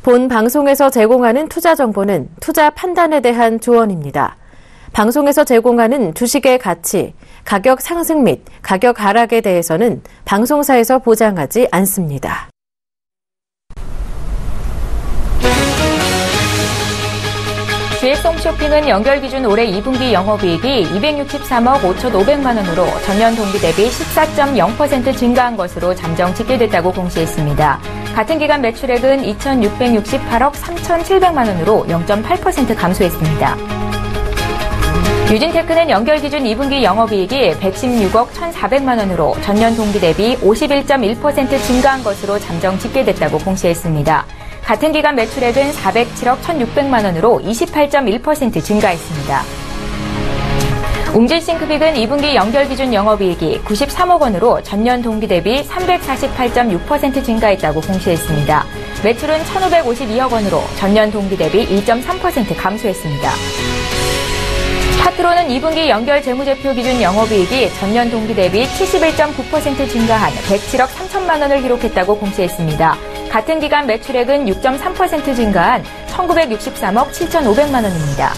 본 방송에서 제공하는 투자 정보는 투자 판단에 대한 조언입니다. 방송에서 제공하는 주식의 가치, 가격 상승 및 가격 하락에 대해서는 방송사에서 보장하지 않습니다. GS홈쇼핑은 연결 기준 올해 2분기 영업이익이 263억 5,500만 원으로 전년 동기 대비 14.0% 증가한 것으로 잠정 집계됐다고 공시했습니다. 같은 기간 매출액은 2,668억 3,700만 원으로 0.8% 감소했습니다. 유진테크는 연결 기준 2분기 영업이익이 116억 1,400만 원으로 전년 동기 대비 51.1% 증가한 것으로 잠정 집계됐다고 공시했습니다. 같은 기간 매출액은 407억 1,600만 원으로 28.1% 증가했습니다. 웅진싱크빅은 2분기 연결 기준 영업이익이 93억 원으로 전년 동기 대비 348.6% 증가했다고 공시했습니다. 매출은 1,552억 원으로 전년 동기 대비 1.3% 감소했습니다. 파트론은 2분기 연결 재무제표 기준 영업이익이 전년 동기 대비 71.9% 증가한 107억 3천만 원을 기록했다고 공시했습니다. 같은 기간 매출액은 6.3% 증가한 1,963억 7,500만 원입니다.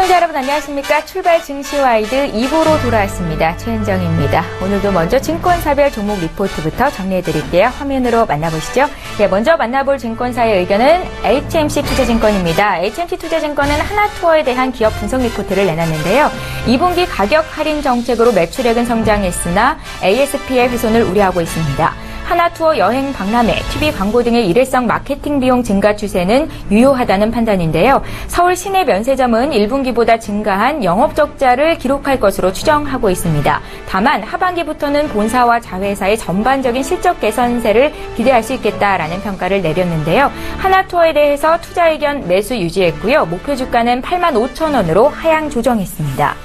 시청자 여러분 안녕하십니까? 출발 증시와이드 2부로 돌아왔습니다. 최은정입니다. 오늘도 먼저 증권사별 종목 리포트부터 정리해드릴게요. 화면으로 만나보시죠. 네, 먼저 만나볼 증권사의 의견은 HMC 투자증권입니다. HMC 투자증권은 하나투어에 대한 기업 분석 리포트를 내놨는데요. 2분기 가격 할인 정책으로 매출액은 성장했으나 ASP의 훼손을 우려하고 있습니다. 하나투어 여행 박람회, TV 광고 등의 일회성 마케팅 비용 증가 추세는 유효하다는 판단인데요. 서울 시내 면세점은 1분기보다 증가한 영업 적자를 기록할 것으로 추정하고 있습니다. 다만 하반기부터는 본사와 자회사의 전반적인 실적 개선세를 기대할 수 있겠다라는 평가를 내렸는데요. 하나투어에 대해서 투자 의견 매수 유지했고요. 목표 주가는 85,000원으로 하향 조정했습니다.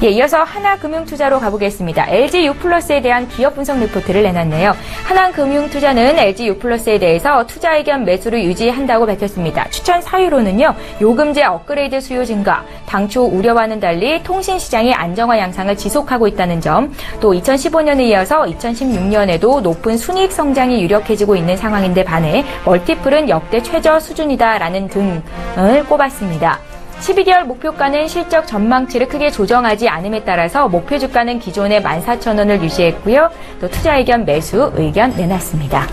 예, 이어서 하나금융투자로 가보겠습니다. LG유플러스에 대한 기업 분석 리포트를 내놨네요. 하나금융투자는 LG유플러스에 대해서 투자 의견 매수를 유지한다고 밝혔습니다. 추천 사유로는요, 요금제 업그레이드 수요 증가, 당초 우려와는 달리 통신시장의 안정화 양상을 지속하고 있다는 점, 또 2015년에 이어서 2016년에도 높은 순이익 성장이 유력해지고 있는 상황인데 반해 멀티플은 역대 최저 수준이다라는 등을 꼽았습니다. 12개월 목표가는 실적 전망치를 크게 조정하지 않음에 따라서 목표 주가는 기존의 14,000원을 유지했고요. 또 투자 의견 매수 의견 내놨습니다.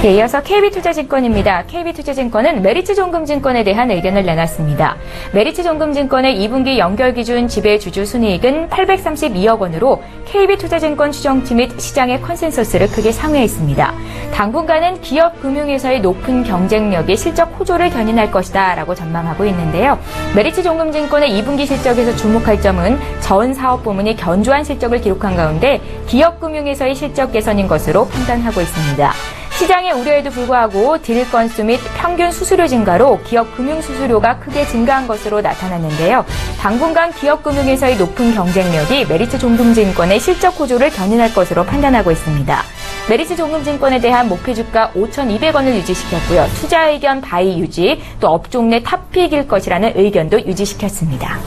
예, 이어서 KB투자증권입니다. KB투자증권은 메리츠종금증권에 대한 의견을 내놨습니다. 메리츠종금증권의 2분기 연결 기준 지배주주 순이익은 832억 원으로 KB투자증권 추정치 및 시장의 컨센서스를 크게 상회했습니다. 당분간은 기업 금융회사의 높은 경쟁력이 실적 호조를 견인할 것이다 라고 전망하고 있는데요. 메리츠종금증권의 2분기 실적에서 주목할 점은 전 사업 부문이 견조한 실적을 기록한 가운데 기업 금융회사의 실적 개선인 것으로 판단하고 있습니다. 시장의 우려에도 불구하고 딜 건수 및 평균 수수료 증가로 기업 금융 수수료가 크게 증가한 것으로 나타났는데요. 당분간 기업 금융회사의 높은 경쟁력이 메리츠종금증권의 실적 호조를 견인할 것으로 판단하고 있습니다. 메리츠종금증권에 대한 목표 주가 5,200원을 유지시켰고요. 투자 의견 바이 유지, 또 업종 내 탑픽일 것이라는 의견도 유지시켰습니다.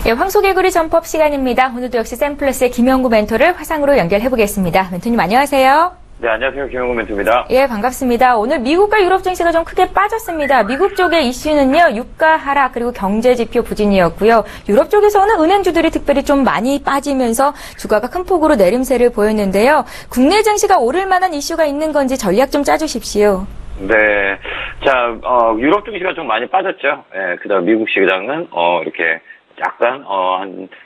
예, 황소개구리 전법 시간입니다. 오늘도 역시 샘플러스의 김영구 멘토를 화상으로 연결해보겠습니다. 멘토님 안녕하세요. 네, 안녕하세요. 김영구 멘토입니다. 예, 반갑습니다. 오늘 미국과 유럽 증시가 좀 크게 빠졌습니다. 미국 쪽의 이슈는요, 유가 하락 그리고 경제지표 부진이었고요. 유럽 쪽에서는 은행주들이 특별히 좀 많이 빠지면서 주가가 큰 폭으로 내림세를 보였는데요. 국내 증시가 오를 만한 이슈가 있는 건지 전략 좀 짜주십시오. 네. 자, 유럽 증시가 좀 많이 빠졌죠. 예, 그 다음 미국 시장은, 이렇게 약간,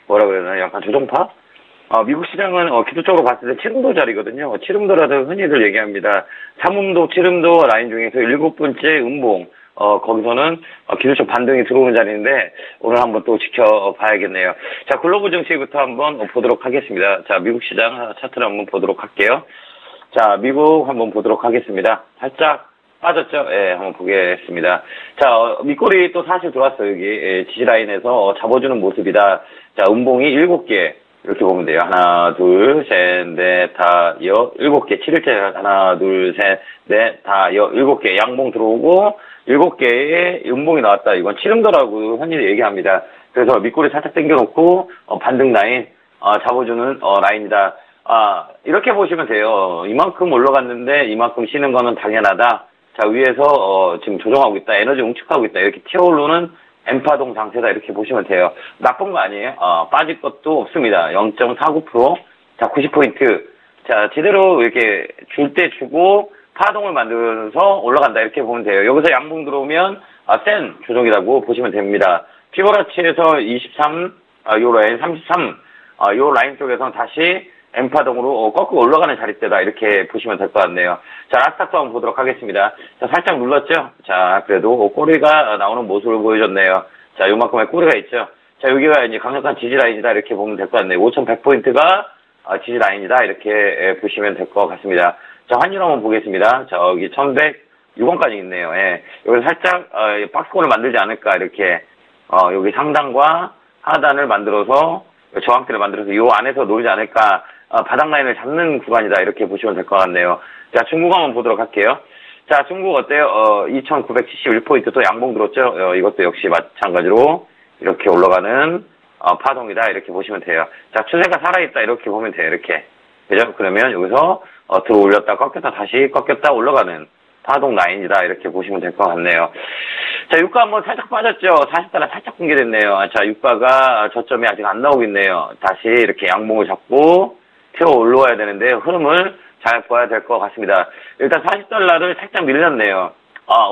뭐라 그래야 되나, 약간 조정파? 미국 시장은, 기술적으로 봤을 때 7음도 자리거든요. 7음도라도 흔히들 얘기합니다. 3음도, 7음도 라인 중에서 7번째 음봉. 거기서는 기술적 반등이 들어오는 자리인데, 오늘 한번 또 지켜봐야겠네요. 자, 글로벌 증시부터 한번 보도록 하겠습니다. 자, 미국 시장 차트를 한번 보도록 할게요. 자, 미국 한번 보도록 하겠습니다. 살짝 빠졌죠? 예, 한번 보겠습니다. 자, 밑꼬리 또 사실 들어왔어요, 여기. 예, 지지라인에서 잡아주는 모습이다. 자, 음봉이 7개. 이렇게 보면 돼요. 하나, 둘, 셋, 넷, 다, 7개. 7일째 하나, 둘, 셋, 넷, 다, 7개. 양봉 들어오고, 7개의 음봉이 나왔다. 이건 7음도라고 흔히 얘기합니다. 그래서 밑꼬리 살짝 당겨놓고, 반등 라인, 잡아주는, 라인이다. 이렇게 보시면 돼요. 이만큼 올라갔는데, 이만큼 쉬는 거는 당연하다. 자, 위에서, 지금 조정하고 있다. 에너지 응축하고 있다. 이렇게 튀어오르는 N파동 장세다. 이렇게 보시면 돼요. 나쁜 거 아니에요. 빠질 것도 없습니다. 0.49%. 자, 90포인트. 자, 제대로 이렇게 줄 때 주고 파동을 만들어서 올라간다. 이렇게 보면 돼요. 여기서 양봉 들어오면, 센 조정이라고 보시면 됩니다. 피보라치에서 23, 요 라인 33, 요 라인 쪽에서는 다시 N파동으로 꺾고 올라가는 자릿대다. 이렇게 보시면 될 것 같네요. 자, 라스닥도 한번 보도록 하겠습니다. 자, 살짝 눌렀죠? 자, 그래도 꼬리가 나오는 모습을 보여줬네요. 자, 요만큼의 꼬리가 있죠? 자, 여기가 이제 강력한 지지라인이다. 이렇게 보면 될 것 같네요. 5,100포인트가 지지라인이다. 이렇게 보시면 될 것 같습니다. 자, 환율 한번 보겠습니다. 자, 여기 1,106원까지 있네요. 예. 여기 살짝, 박스권을 만들지 않을까. 이렇게, 여기 상단과 하단을 만들어서, 저항대를 만들어서 요 안에서 놀지 않을까. 바닥 라인을 잡는 구간이다. 이렇게 보시면 될 것 같네요. 자, 중국 한번 보도록 할게요. 자, 중국 어때요? 2,971포인트 또 양봉 들었죠? 이것도 역시 마찬가지로 이렇게 올라가는, 파동이다. 이렇게 보시면 돼요. 자, 추세가 살아있다. 이렇게 보면 돼요. 이렇게. 그죠? 그러면 여기서, 들어 올렸다, 꺾였다, 다시 꺾였다, 올라가는 파동 라인이다. 이렇게 보시면 될 것 같네요. 자, 유가 한번 살짝 빠졌죠? 40달러 살짝 붕괴됐네요. 자, 유가가 저점이 아직 안 나오고 있네요. 다시 이렇게 양봉을 잡고, 튀어 올라와야 되는데 흐름을 잘 봐야 될 것 같습니다. 일단 40달러를 살짝 밀렸네요.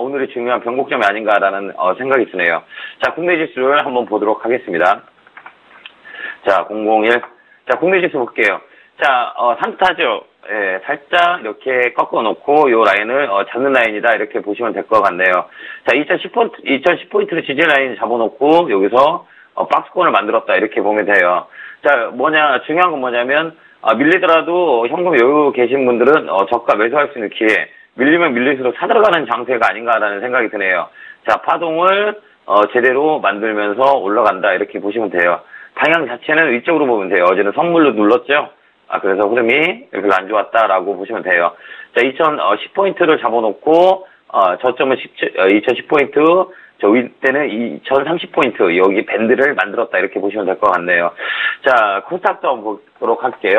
오늘이 중요한 변곡점이 아닌가라는 생각이 드네요. 자, 국내 지수를 한번 보도록 하겠습니다. 자, 001. 자, 국내 지수 볼게요. 자, 산뜻하죠? 예, 살짝 이렇게 꺾어놓고 요 라인을 잡는 라인이다. 이렇게 보시면 될 것 같네요. 자, 2010포인트로 지지 라인 잡아놓고 여기서 박스권을 만들었다. 이렇게 보면 돼요. 자, 중요한 건 뭐냐면 밀리더라도 현금 여유 계신 분들은 저가 매수할 수 있는 기회, 밀리면 밀릴수록 사들어가는 장세가 아닌가라는 생각이 드네요. 자, 파동을 제대로 만들면서 올라간다. 이렇게 보시면 돼요. 방향 자체는 위쪽으로 보면 돼요. 어제는 선물로 눌렀죠? 그래서 흐름이 이렇게 안 좋았다라고 보시면 돼요. 자, 2010포인트를 잡아놓고 저점은 2010포인트, 저 윗대는 2030포인트, 여기 밴드를 만들었다. 이렇게 보시면 될 것 같네요. 자, 코스닥도 한번 보도록 할게요.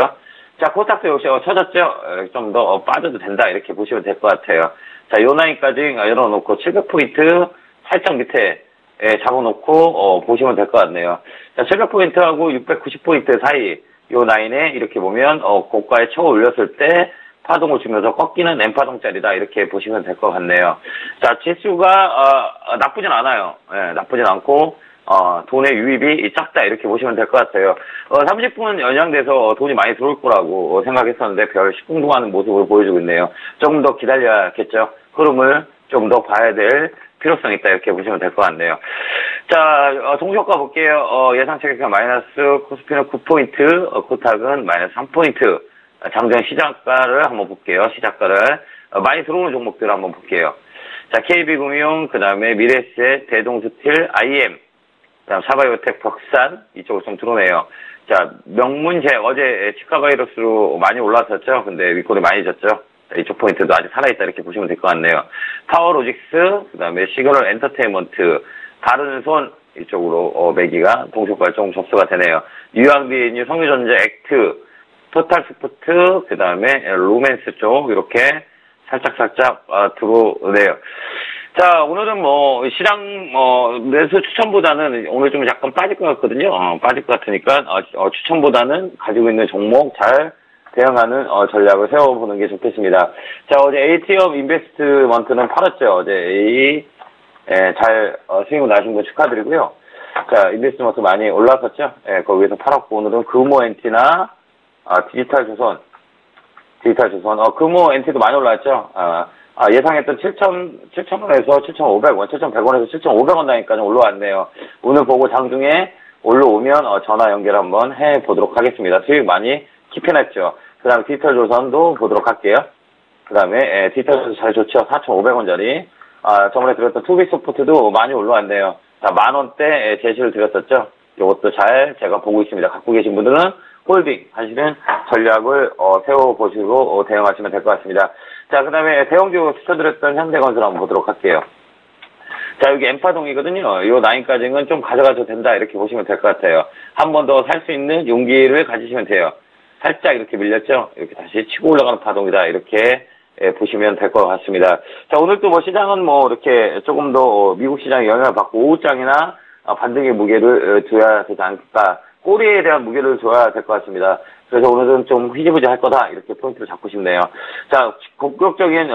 자, 코스닥도 역시 쳐졌죠? 좀 더 빠져도 된다. 이렇게 보시면 될 것 같아요. 자, 요 라인까지 열어놓고 700포인트 살짝 밑에 잡아놓고 보시면 될 것 같네요. 자, 700포인트하고 690포인트 사이 요 라인에 이렇게 보면 고가에 쳐 올렸을 때 파동을 주면서 꺾이는 N파동짜리다. 이렇게 보시면 될 것 같네요. 자, 지수가 나쁘진 않아요. 예, 나쁘진 않고 돈의 유입이 작다. 이렇게 보시면 될 것 같아요. 30분 연장돼서 돈이 많이 들어올 거라고 생각했었는데 별 시큰둥하는 모습을 보여주고 있네요. 조금 더 기다려야겠죠. 흐름을 좀 더 봐야 될 필요성이 있다. 이렇게 보시면 될 것 같네요. 자, 동시효과 볼게요. 예상치가 마이너스, 코스피는 9포인트, 코스닥은 마이너스 3포인트. 장중 시작가를 한번 볼게요. 시작가를. 많이 들어오는 종목들 한번 볼게요. 자, KB금융, 그 다음에 미래에셋, 대동스틸, IM, 그 다음 사바이오텍, 벅산, 이쪽으로 좀 들어오네요. 자, 명문제, 어제 치과 바이러스로 많이 올라왔었죠? 근데 윗골이 많이 졌죠? 자, 이쪽 포인트도 아직 살아있다. 이렇게 보시면 될 것 같네요. 파워로직스, 그 다음에 시그널 엔터테인먼트, 다른손, 이쪽으로 매기가 동시효과를 조금 접수가 되네요. 뉴앙비엔유, 성유전자, 액트, 토탈스포트, 그 다음에 로맨스 쪽 이렇게 살짝 들어오네요. 자, 오늘은 시장 매수 추천보다는 오늘 좀 약간 빠질 것 같거든요. 빠질 것 같으니까 추천보다는 가지고 있는 종목 잘 대응하는 전략을 세워보는 게 좋겠습니다. 자, 어제 ATM 인베스트먼트는 팔았죠. 어제 잘 수익 나신 분 축하드리고요. 자, 인베스트먼트 많이 올라섰죠. 거기에서 팔았고, 오늘은 금호 엔티나 디지털조선, 금호 엔티도 많이 올라왔죠. 예상했던 7,000원에서 7,500원, 7,100원에서 7,500원 단위까지 올라왔네요. 오늘 보고 장중에 올라오면 전화 연결 한번 해보도록 하겠습니다. 수익 많이 킵해놨죠. 그 다음에 디지털조선도 보도록 할게요. 그 다음에 디지털조선 잘 좋죠. 4,500원짜리. 저번에 드렸던 투비소프트도 많이 올라왔네요. 자, 만원대 제시를 드렸었죠. 이것도 잘 제가 보고 있습니다. 갖고 계신 분들은 홀딩 하시는 전략을 세워보시고 대응하시면 될 것 같습니다. 자, 그 다음에 대형주 추천드렸던 현대건설 한번 보도록 할게요. 자, 여기 엠파동이거든요. 요 라인까지는 좀 가져가도 된다 이렇게 보시면 될 것 같아요. 한 번 더 살 수 있는 용기를 가지시면 돼요. 살짝 이렇게 밀렸죠. 이렇게 다시 치고 올라가는 파동이다 이렇게 보시면 될 것 같습니다. 자, 오늘 또 시장은 이렇게 조금 더 미국 시장에 영향을 받고 오후장이나 반등의 무게를 줘야 되지 않을까. 꼬리에 대한 무게를 줘야 될 것 같습니다. 그래서 오늘은 좀 흐지부지할 거다 이렇게 포인트를 잡고 싶네요. 자, 공격적인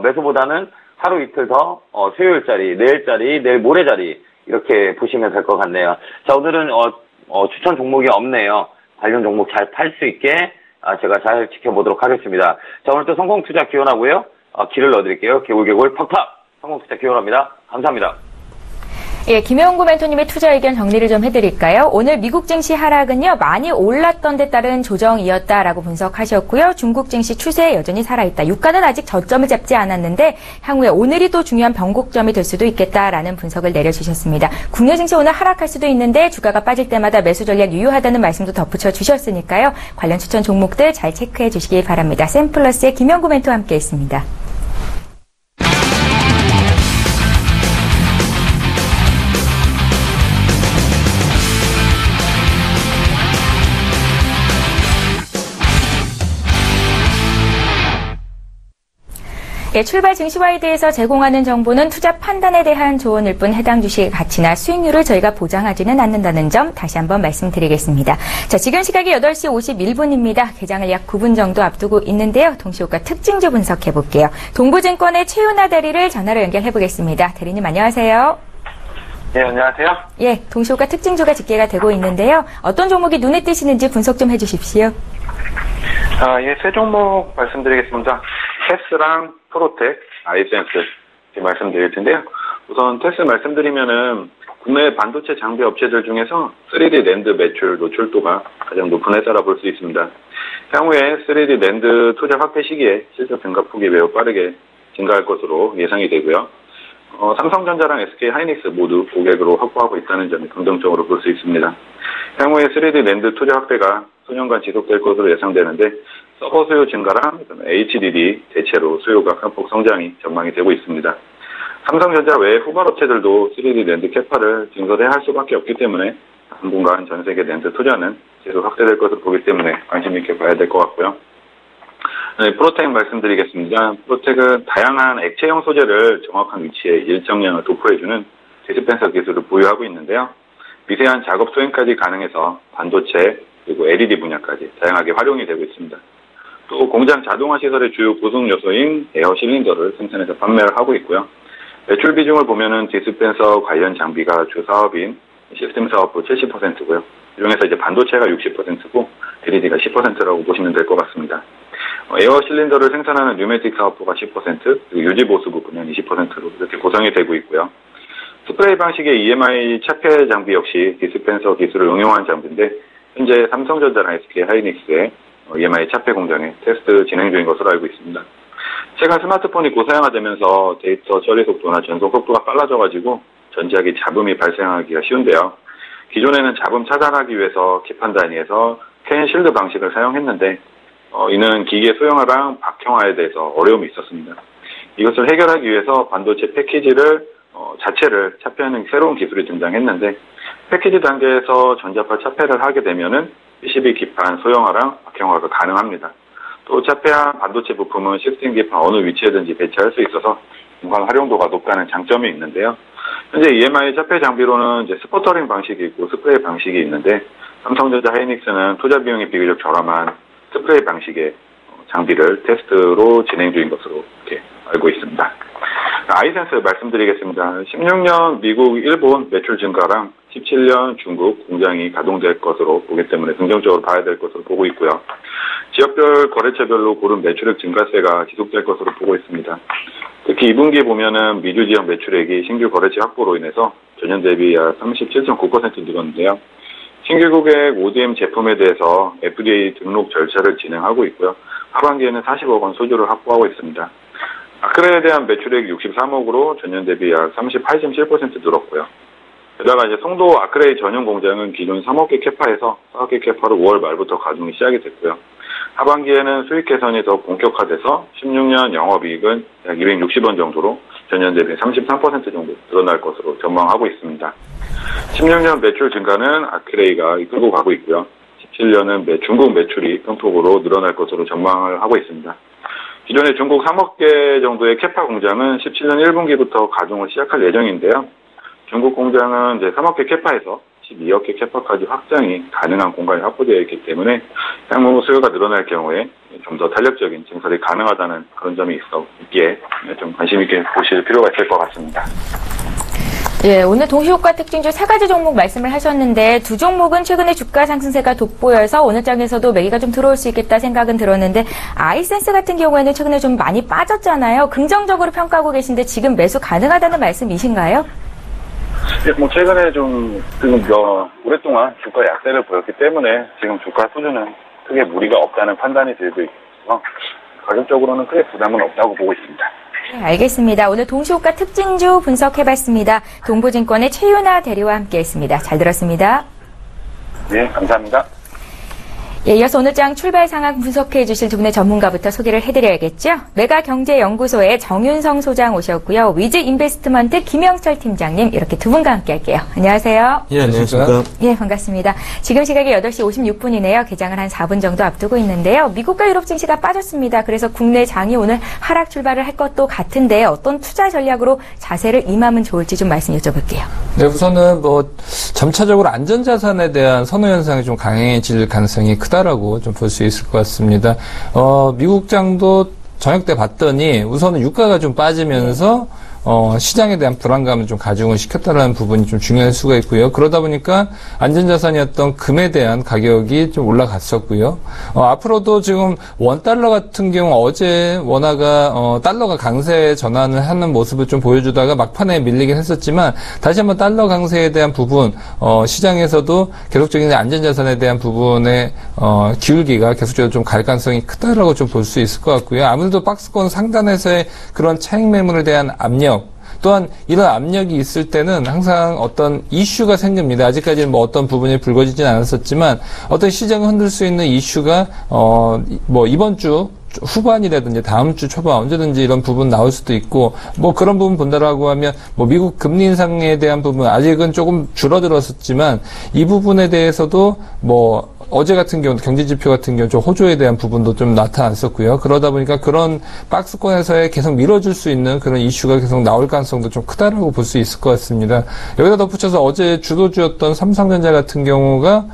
매수보다는 하루 이틀 더 수요일짜리, 내일짜리, 내일 모레짜리 이렇게 보시면 될 것 같네요. 자, 오늘은 추천 종목이 없네요. 관련 종목 잘 팔 수 있게 제가 잘 지켜보도록 하겠습니다. 자, 오늘 또 성공투자 기원하고요. 길을 넣어드릴게요. 개굴개굴 팍팍 성공투자 기원합니다. 감사합니다. 예, 김영구 멘토님의 투자 의견 정리를 좀 해드릴까요? 오늘 미국 증시 하락은요, 많이 올랐던 데 따른 조정이었다라고 분석하셨고요. 중국 증시 추세 여전히 살아있다. 유가는 아직 저점을 잡지 않았는데 향후에 오늘이 또 중요한 변곡점이 될 수도 있겠다라는 분석을 내려주셨습니다. 국내 증시 오늘 하락할 수도 있는데 주가가 빠질 때마다 매수 전략 유효하다는 말씀도 덧붙여 주셨으니까요. 관련 추천 종목들 잘 체크해 주시기 바랍니다. 샘플러스의 김영구 멘토와 함께했습니다. 예, 출발 증시와이드에서 제공하는 정보는 투자 판단에 대한 조언일 뿐 해당 주식의 가치나 수익률을 저희가 보장하지는 않는다는 점 다시 한번 말씀드리겠습니다. 자, 지금 시각이 8시 51분입니다. 개장을 약 9분 정도 앞두고 있는데요. 동시효과 특징주 분석해 볼게요. 동부증권의 최윤아 대리를 전화로 연결해 보겠습니다. 대리님 안녕하세요. 네, 안녕하세요. 예, 동시효과 특징주가 집계가 되고 있는데요. 어떤 종목이 눈에 띄시는지 분석 좀 해주십시오. 예, 세 종목 말씀드리겠습니다. 테스랑 프로텍, 아이센스 말씀드릴 텐데요. 우선 테스 말씀드리면은 국내 반도체 장비 업체들 중에서 3D 낸드 매출 노출도가 가장 높은 회사라 볼 수 있습니다. 향후에 3D 낸드 투자 확대 시기에 실적 증가폭이 매우 빠르게 증가할 것으로 예상이 되고요. 삼성전자랑 SK 하이닉스 모두 고객으로 확보하고 있다는 점이 긍정적으로 볼 수 있습니다. 향후에 3D 낸드 투자 확대가 수년간 지속될 것으로 예상되는데 서버 수요 증가랑 HDD 대체로 수요가 큰 성장이 전망이 되고 있습니다. 삼성전자 외 후발업체들도 3D 낸드 캐파를 증설해야 할 수밖에 없기 때문에 당분간 전 세계 낸드 투자는 계속 확대될 것으로 보기 때문에 관심 있게 봐야 될 것 같고요. 네, 프로텍 말씀드리겠습니다. 프로텍은 다양한 액체형 소재를 정확한 위치에 일정량을 도포해주는 디스펜서 기술을 보유하고 있는데요. 미세한 작업 수행까지 가능해서 반도체 그리고 LED 분야까지 다양하게 활용이 되고 있습니다. 또 공장 자동화 시설의 주요 구성 요소인 에어 실린더를 생산해서 판매를 하고 있고요. 매출 비중을 보면은 디스펜서 관련 장비가 주 사업인 시스템 사업부 70%고요. 이 중에서 이제 반도체가 60%고 LED가 10%라고 보시면 될 것 같습니다. 에어 실린더를 생산하는 뉴매틱 사업부가 10%, 그리고 유지 보수부 분야는 20%로 이렇게 구성이 되고 있고요. 스프레이 방식의 EMI 차폐 장비 역시 디스펜서 기술을 응용한 장비인데 현재 삼성전자랑 SK 하이닉스의 EMI 차폐 공장에 테스트 진행 중인 것으로 알고 있습니다. 최근 스마트폰이 고사양화되면서 데이터 처리 속도나 전송 속도가 빨라져가지고 전지하기 잡음이 발생하기가 쉬운데요. 기존에는 잡음 차단하기 위해서 기판 단위에서 캔 실드 방식을 사용했는데 이는 기계 소형화랑 박형화에 대해서 어려움이 있었습니다. 이것을 해결하기 위해서 반도체 패키지를 자체를 차폐하는 새로운 기술이 등장했는데 패키지 단계에서 전자파 차폐를 하게 되면은 PCB 기판 소형화랑 박형화가 가능합니다. 또 차폐한 반도체 부품은 시스템 기판 어느 위치에든지 배치할 수 있어서 공간 활용도가 높다는 장점이 있는데요. 현재 EMI 차폐 장비로는 이제 스포터링 방식이 있고 스프레이 방식이 있는데 삼성전자 하이닉스는 투자 비용이 비교적 저렴한 스프레이 방식의 장비를 테스트로 진행 중인 것으로 이렇게 알고 있습니다. 아이센스 말씀드리겠습니다. 16년 미국, 일본 매출 증가랑 17년 중국 공장이 가동될 것으로 보기 때문에 긍정적으로 봐야 될 것으로 보고 있고요. 지역별 거래처별로 고른 매출액 증가세가 지속될 것으로 보고 있습니다. 특히 2분기에 보면은 미주 지역 매출액이 신규 거래처 확보로 인해서 전년 대비 약 37.9% 늘었는데요. 신규 고객 ODM 제품에 대해서 FDA 등록 절차를 진행하고 있고요. 하반기에는 40억 원 소주를 확보하고 있습니다. 아크레에 대한 매출액이 63억으로 전년 대비 약 38.7% 늘었고요. 게다가 이제 송도 아크레이 전용 공장은 기존 3억 개 캐파에서 4억 개 캐파로 5월 말부터 가동이 시작이 됐고요. 하반기에는 수익 개선이 더 본격화돼서 16년 영업이익은 약 260원 정도로 전년 대비 33% 정도 늘어날 것으로 전망하고 있습니다. 16년 매출 증가는 아크레이가 이끌고 가고 있고요. 17년은 중국 매출이 큰 폭으로 늘어날 것으로 전망을 하고 있습니다. 기존의 중국 3억 개 정도의 캐파 공장은 17년 1분기부터 가동을 시작할 예정인데요. 중국 공장은 이제 3억 개 캐파에서 12억 개 캐파까지 확장이 가능한 공간이 확보되어 있기 때문에 향후 수요가 늘어날 경우에 좀 더 탄력적인 증설이 가능하다는 그런 점이 있기에 좀 관심 있게 보실 필요가 있을 것 같습니다. 예, 오늘 동시효과 특징주 3가지 종목 말씀을 하셨는데 두 종목은 최근에 주가 상승세가 돋보여서 오늘 장에서도 매기가 좀 들어올 수 있겠다 생각은 들었는데 아이센스 같은 경우에는 최근에 좀 많이 빠졌잖아요. 긍정적으로 평가하고 계신데 지금 매수 가능하다는 말씀이신가요? 네, 최근에 오랫동안 주가 약세를 보였기 때문에 지금 주가 수준은 크게 무리가 없다는 판단이 들고 있어서 가격적으로는 크게 부담은 없다고 보고 있습니다. 네, 알겠습니다. 오늘 동시효과 특징주 분석해봤습니다. 동부증권의 최윤아 대리와 함께했습니다. 잘 들었습니다. 네, 감사합니다. 예, 이어서 오늘 장 출발 상황 분석해 주실 두 분의 전문가부터 소개를 해드려야겠죠. 메가경제연구소의 정윤성 소장 오셨고요. 위즈 인베스트먼트 김영철 팀장님 이렇게 두 분과 함께할게요. 안녕하세요. 예, 안녕하십니까. 예, 반갑습니다. 지금 시각이 8시 56분이네요. 개장을 한 4분 정도 앞두고 있는데요. 미국과 유럽 증시가 빠졌습니다. 그래서 국내 장이 오늘 하락 출발을 할 것도 같은데 어떤 투자 전략으로 자세를 임하면 좋을지 좀 말씀 여쭤볼게요. 네, 우선은 점차적으로 안전자산에 대한 선호 현상이 좀 강해질 가능성이 크다라고 좀 볼 수 있을 것 같습니다. 미국 장도 저녁 때 봤더니 우선은 유가가 좀 빠지면서 시장에 대한 불안감을 좀 가중을 시켰다는 부분이 좀 중요할 수가 있고요. 그러다 보니까 안전자산이었던 금에 대한 가격이 좀 올라갔었고요. 앞으로도 지금 원달러 같은 경우 어제 원화가 달러가 강세 전환을 하는 모습을 좀 보여주다가 막판에 밀리긴 했었지만 다시 한번 달러 강세에 대한 부분 시장에서도 계속적인 안전자산에 대한 부분에 기울기가 계속적으로 좀 갈 가능성이 크다라고 좀 볼 수 있을 것 같고요. 아무래도 박스권 상단에서의 그런 차익 매물에 대한 압력 또한 이런 압력이 있을 때는 항상 어떤 이슈가 생깁니다. 아직까지는 어떤 부분이 불거지진 않았었지만 어떤 시장을 흔들 수 있는 이슈가 이번 주 후반이라든지 다음 주 초반 언제든지 이런 부분 나올 수도 있고 그런 부분 본다라고 하면 미국 금리 인상에 대한 부분 아직은 조금 줄어들었었지만 이 부분에 대해서도 어제 같은 경우 경제지표 같은 경우 좀 호조에 대한 부분도 좀 나타났었고요. 그러다 보니까 그런 박스권에서의 계속 밀어줄 수 있는 그런 이슈가 계속 나올 가능성도 좀 크다라고 볼 수 있을 것 같습니다. 여기다 덧붙여서 어제 주도주였던 삼성전자 같은 경우가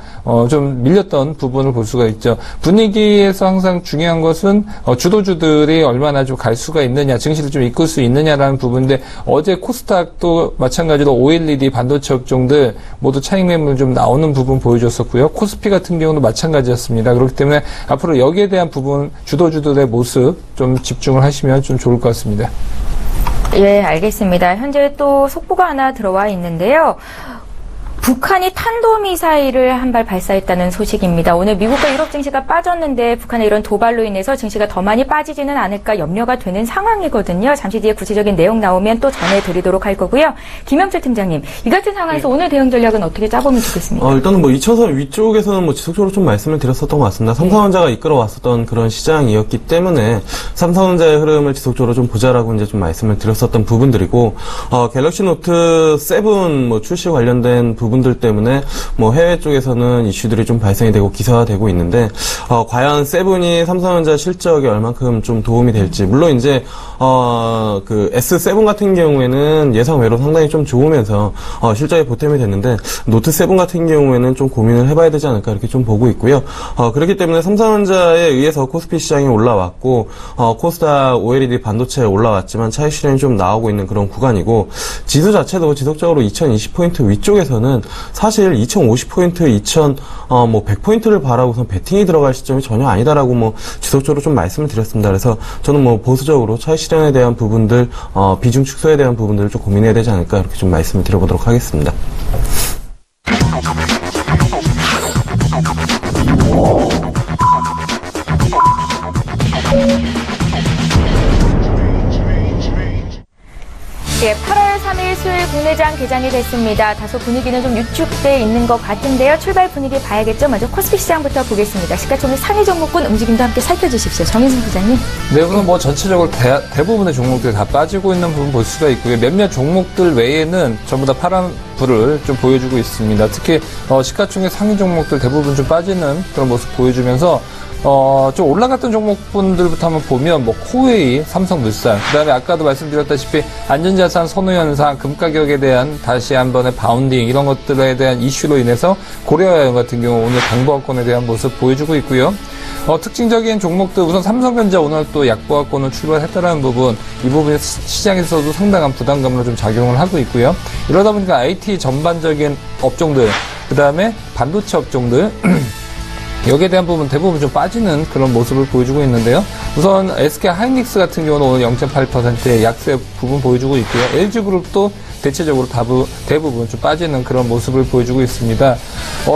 좀 밀렸던 부분을 볼 수가 있죠. 분위기에서 항상 중요한 것은 주도주들이 얼마나 좀 갈 수가 있느냐, 증시를 좀 이끌 수 있느냐라는 부분인데 어제 코스닥도 마찬가지로 OLED 반도체 업종들 모두 차익 매물 좀 나오는 부분 보여줬었고요. 코스피 같은 경우도 마찬가지였습니다. 그렇기 때문에 앞으로 여기에 대한 부분 주도주들의 모습 좀 집중을 하시면 좀 좋을 것 같습니다. 예, 알겠습니다. 현재 또 속보가 하나 들어와 있는데요. 북한이 탄도미사일을 한 발 발사했다는 소식입니다. 오늘 미국과 유럽 증시가 빠졌는데 북한의 이런 도발로 인해서 증시가 더 많이 빠지지는 않을까 염려가 되는 상황이거든요. 잠시 뒤에 구체적인 내용 나오면 또 전해드리도록 할 거고요. 김영철 팀장님, 이 같은 상황에서 오늘 대응 전략은 어떻게 짜보면 좋겠습니까? 일단은 뭐 2차선 위쪽에서는 뭐 지속적으로 좀 말씀을 드렸었던 것 같습니다. 삼성전자가 이끌어왔었던 그런 시장이었기 때문에 삼성전자의 흐름을 지속적으로 좀 보자라고 이제 좀 말씀을 드렸었던 부분들이고, 갤럭시 노트 7 뭐 출시 관련된 부분들 때문에 뭐 해외 쪽에서는 이슈들이 좀 발생이 되고 기사화되고 있는데, 과연 7이 삼성전자 실적에 얼만큼 좀 도움이 될지. 물론 이제 그 S7 같은 경우에는 예상 외로 상당히 좀 좋으면서 실적에 보탬이 됐는데, 노트 7 같은 경우에는 좀 고민을 해봐야 되지 않을까 이렇게 좀 보고 있고요. 그렇기 때문에 삼성전자에 의해서 코스피 시장이 올라왔고, 코스닥 OLED 반도체에 올라왔지만 차익 실현이 좀 나오고 있는 그런 구간이고, 지수 자체도 지속적으로 2020포인트 위쪽에서는 사실 2050포인트, 2100포인트를 바라고선 베팅이 들어갈 시점이 전혀 아니다라고 뭐 지속적으로 좀 말씀을 드렸습니다. 그래서 저는 뭐 보수적으로 차익 실현에 대한 부분들, 비중 축소에 대한 부분들을 좀 고민해야 되지 않을까 이렇게 좀 말씀을 드려보도록 하겠습니다. 예, 8월 3일 수요일 국내장 개장이 됐습니다. 다소 분위기는 좀 위축돼 있는 것 같은데요. 출발 분위기 봐야겠죠. 먼저 코스피 시장부터 보겠습니다. 시가총액 상위 종목군 움직임도 함께 살펴주십시오. 정인승 부장님. 네, 우선 뭐 전체적으로 대부분의 종목들이 다 빠지고 있는 부분 볼 수가 있고요. 몇몇 종목들 외에는 전부 다 파란 불을 좀 보여주고 있습니다. 특히 시가총액 상위 종목들 대부분 좀 빠지는 그런 모습 보여주면서 좀 올라갔던 종목분들부터 한번 보면, 뭐, 코웨이, 삼성물산, 그 다음에 아까도 말씀드렸다시피 안전자산 선호현상, 금가격에 대한 다시 한 번의 바운딩, 이런 것들에 대한 이슈로 인해서 고려아연 같은 경우 오늘 강보합권에 대한 모습 보여주고 있고요. 특징적인 종목들, 우선 삼성전자 오늘 또 약보합권을 출발했다는 부분, 이 부분이 시장에서도 상당한 부담감으로 좀 작용을 하고 있고요. 이러다 보니까 IT 전반적인 업종들, 그 다음에 반도체 업종들, 여기에 대한 부분 대부분 좀 빠지는 그런 모습을 보여주고 있는데요. 우선 SK 하이닉스 같은 경우는 오늘 0.8%의 약세 부분 보여주고 있고요. LG그룹도 대체적으로 대부분 좀 빠지는 그런 모습을 보여주고 있습니다.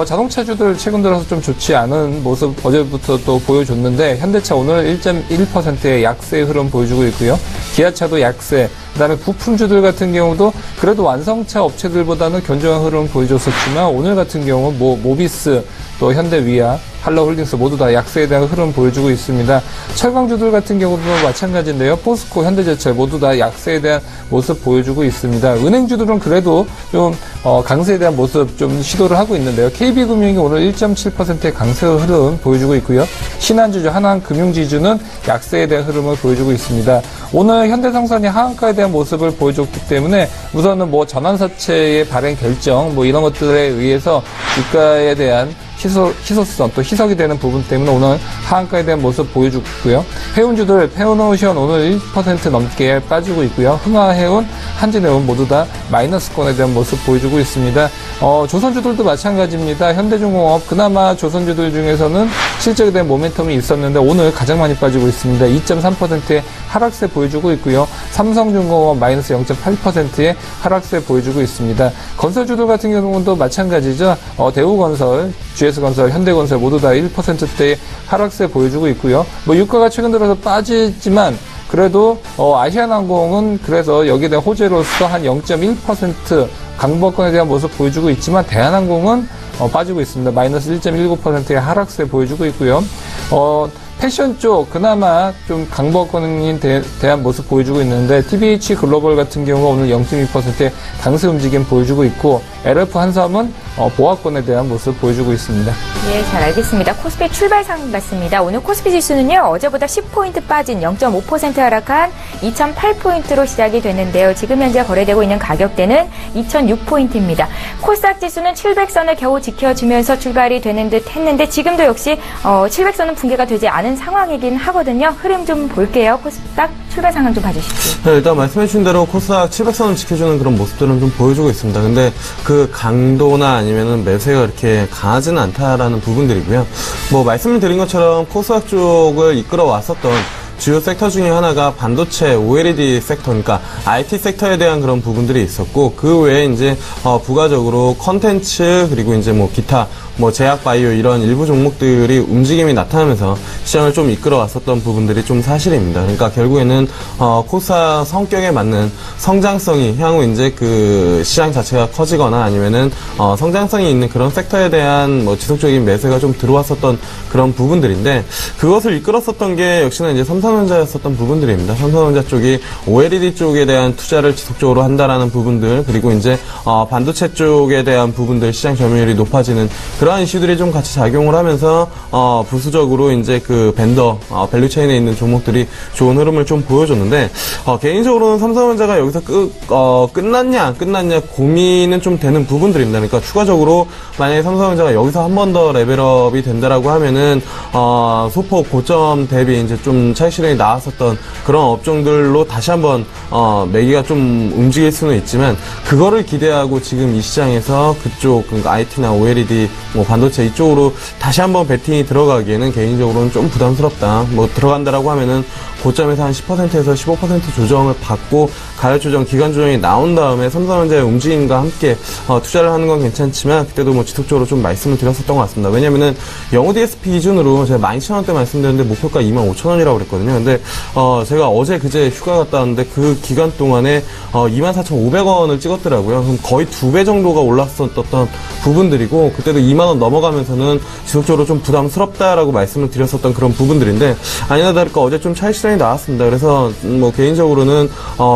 자동차주들 최근 들어서 좀 좋지 않은 모습 어제부터 또 보여줬는데, 현대차 오늘 1.1%의 약세의 흐름 보여주고 있고요. 기아차도 약세, 그 다음에 부품주들 같은 경우도 그래도 완성차 업체들보다는 견조한 흐름 보여줬었지만, 오늘 같은 경우 뭐 모비스, 또 현대위아, 한라홀딩스 모두 다 약세에 대한 흐름 보여주고 있습니다. 철강주들 같은 경우도 마찬가지인데요. 포스코, 현대제철 모두 다 약세에 대한 모습 보여주고 있습니다. 은행주들은 그래도 좀 강세에 대한 모습 좀 시도를 하고 있는데요. KB금융이 오늘 1.7%의 강세 흐름 보여주고 있고요. 신한주주, 하나금융지주는 약세에 대한 흐름을 보여주고 있습니다. 오늘 현대상선이 하한가에 대한 모습을 보여줬기 때문에 우선은 뭐 전환사채의 발행 결정 뭐 이런 것들에 의해서 주가에 대한 희소성 또 희석이 되는 부분 때문에 오늘 하한가에 대한 모습 보여주고요. 해운주들 페어노션 오늘 1% 넘게 빠지고 있고요. 흥하해운, 한진해운 모두 다 마이너스권에 대한 모습 보여주고 있습니다. 조선주들도 마찬가지입니다. 현대중공업 그나마 조선주들 중에서는 실적에 대한 모멘텀이 있었는데 오늘 가장 많이 빠지고 있습니다. 2.3%의 하락세 보여주고 있고요. 삼성중공업 마이너스 0.8%의 하락세 보여주고 있습니다. 건설주들 같은 경우도 마찬가지죠. 대우건설, GS건설, 현대건설 모두 다 1%대의 하락세 보여주고 있고요. 뭐 유가가 최근 들어서 빠지지만 그래도 아시아나항공은 그래서 여기에 대한 호재로서 한 0.1% 강보권에 대한 모습 보여주고 있지만 대한항공은 빠지고 있습니다. 마이너스 1.19%의 하락세 보여주고 있고요. 패션 쪽 그나마 좀 강보권에 대한 모습 보여주고 있는데 TBH 글로벌 같은 경우가 오늘 0.2%의 강세 움직임 보여주고 있고 LF 한삼은 보합권에 대한 모습 보여주고 있습니다. 예, 잘 알겠습니다. 코스피 출발상 같습니다. 오늘 코스피 지수는요, 어제보다 10포인트 빠진 0.5% 하락한 2008포인트로 시작이 됐는데요. 지금 현재 거래되고 있는 가격대는 2006포인트입니다. 코스닥 지수는 700선을 겨우 지켜주면서 출발이 되는 듯 했는데 지금도 역시 700선은 붕괴가 되지 않은 상황이긴 하거든요. 흐름 좀 볼게요. 코스닥 출발 상황 좀 봐주십시오. 네, 일단 말씀해주신 대로 코스닥 700선을 지켜주는 그런 모습들은 좀 보여주고 있습니다. 근데 그 강도나 아니면은 매수가 이렇게 강하지는 않다라는 부분들이고요. 뭐 말씀을 드린 것처럼 코스닥 쪽을 이끌어 왔었던 주요 섹터 중에 하나가 반도체, OLED 섹터, 그러니까 IT 섹터에 대한 그런 부분들이 있었고, 그 외에 이제 부가적으로 컨텐츠, 그리고 이제 뭐 기타, 뭐 제약 바이오 이런 일부 종목들이 움직임이 나타나면서 시장을 좀 이끌어 왔었던 부분들이 좀 사실입니다. 그러니까 결국에는 코스닥 성격에 맞는 성장성이 향후 이제 그 시장 자체가 커지거나 아니면은 성장성이 있는 그런 섹터에 대한 뭐 지속적인 매수가 좀 들어왔었던 그런 부분들인데, 그것을 이끌었었던 게 역시나 이제 삼성전자였었던 부분들입니다. 삼성전자 쪽이 OLED 쪽에 대한 투자를 지속적으로 한다라는 부분들, 그리고 이제 반도체 쪽에 대한 부분들, 시장 점유율이 높아지는 그러한 이슈들이 좀 같이 작용을 하면서 부수적으로 이제 그 벤더 밸류체인에 있는 종목들이 좋은 흐름을 좀 보여줬는데, 개인적으로는 삼성전자가 여기서 끝났냐 안 끝났냐 고민은 좀 되는 부분들입니다. 그러니까 추가적으로 만약에 삼성전자가 여기서 한 번 더 레벨업이 된다라고 하면은 소폭 고점 대비 이제 좀 차익 실현이 나왔었던 그런 업종들로 다시 한번 매기가 좀 움직일 수는 있지만, 그거를 기대하고 지금 이 시장에서 그쪽 그러니까 IT나 OLED 뭐 반도체 이쪽으로 다시 한번 베팅이 들어가기에는 개인적으로는 좀 부담스럽다. 뭐 들어간다라고 하면은 고점에서 한 10%에서 15% 조정을 받고 가격 조정, 기간 조정이 나온 다음에 삼성전자의 움직임과 함께 투자를 하는 건 괜찮지만, 그때도 뭐 지속적으로 좀 말씀을 드렸었던 것 같습니다. 왜냐면은 영어 DSP 기준으로 제가 12,000원대 말씀드렸는데 목표가 25,000원이라고 그랬거든요. 근데 제가 어제 그제 휴가 갔다 왔는데 그 기간 동안에 24,500원을 찍었더라고요. 그럼 거의 2배 정도가 올랐었던 부분들이고, 그때도 2만원 넘어가면서는 지속적으로 좀 부담스럽다라고 말씀을 드렸었던 그런 부분들인데, 아니나 다를까 어제 좀 차익 실현이 나왔습니다. 그래서 뭐 개인적으로는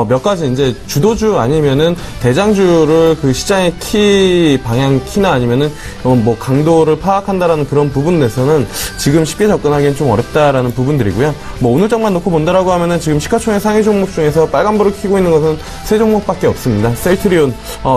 몇 가지 이제 주도주 아니면은 대장주를 그 시장의 키 방향 키나 아니면은 뭐 강도를 파악한다라는 그런 부분에서는 지금 쉽게 접근하기엔 좀 어렵다라는 부분들이고요. 뭐 오늘 장만 놓고 본다라고 하면은 지금 시가총액 상위 종목 중에서 빨간불을 켜고 있는 것은 3종목밖에 없습니다. 셀트리온,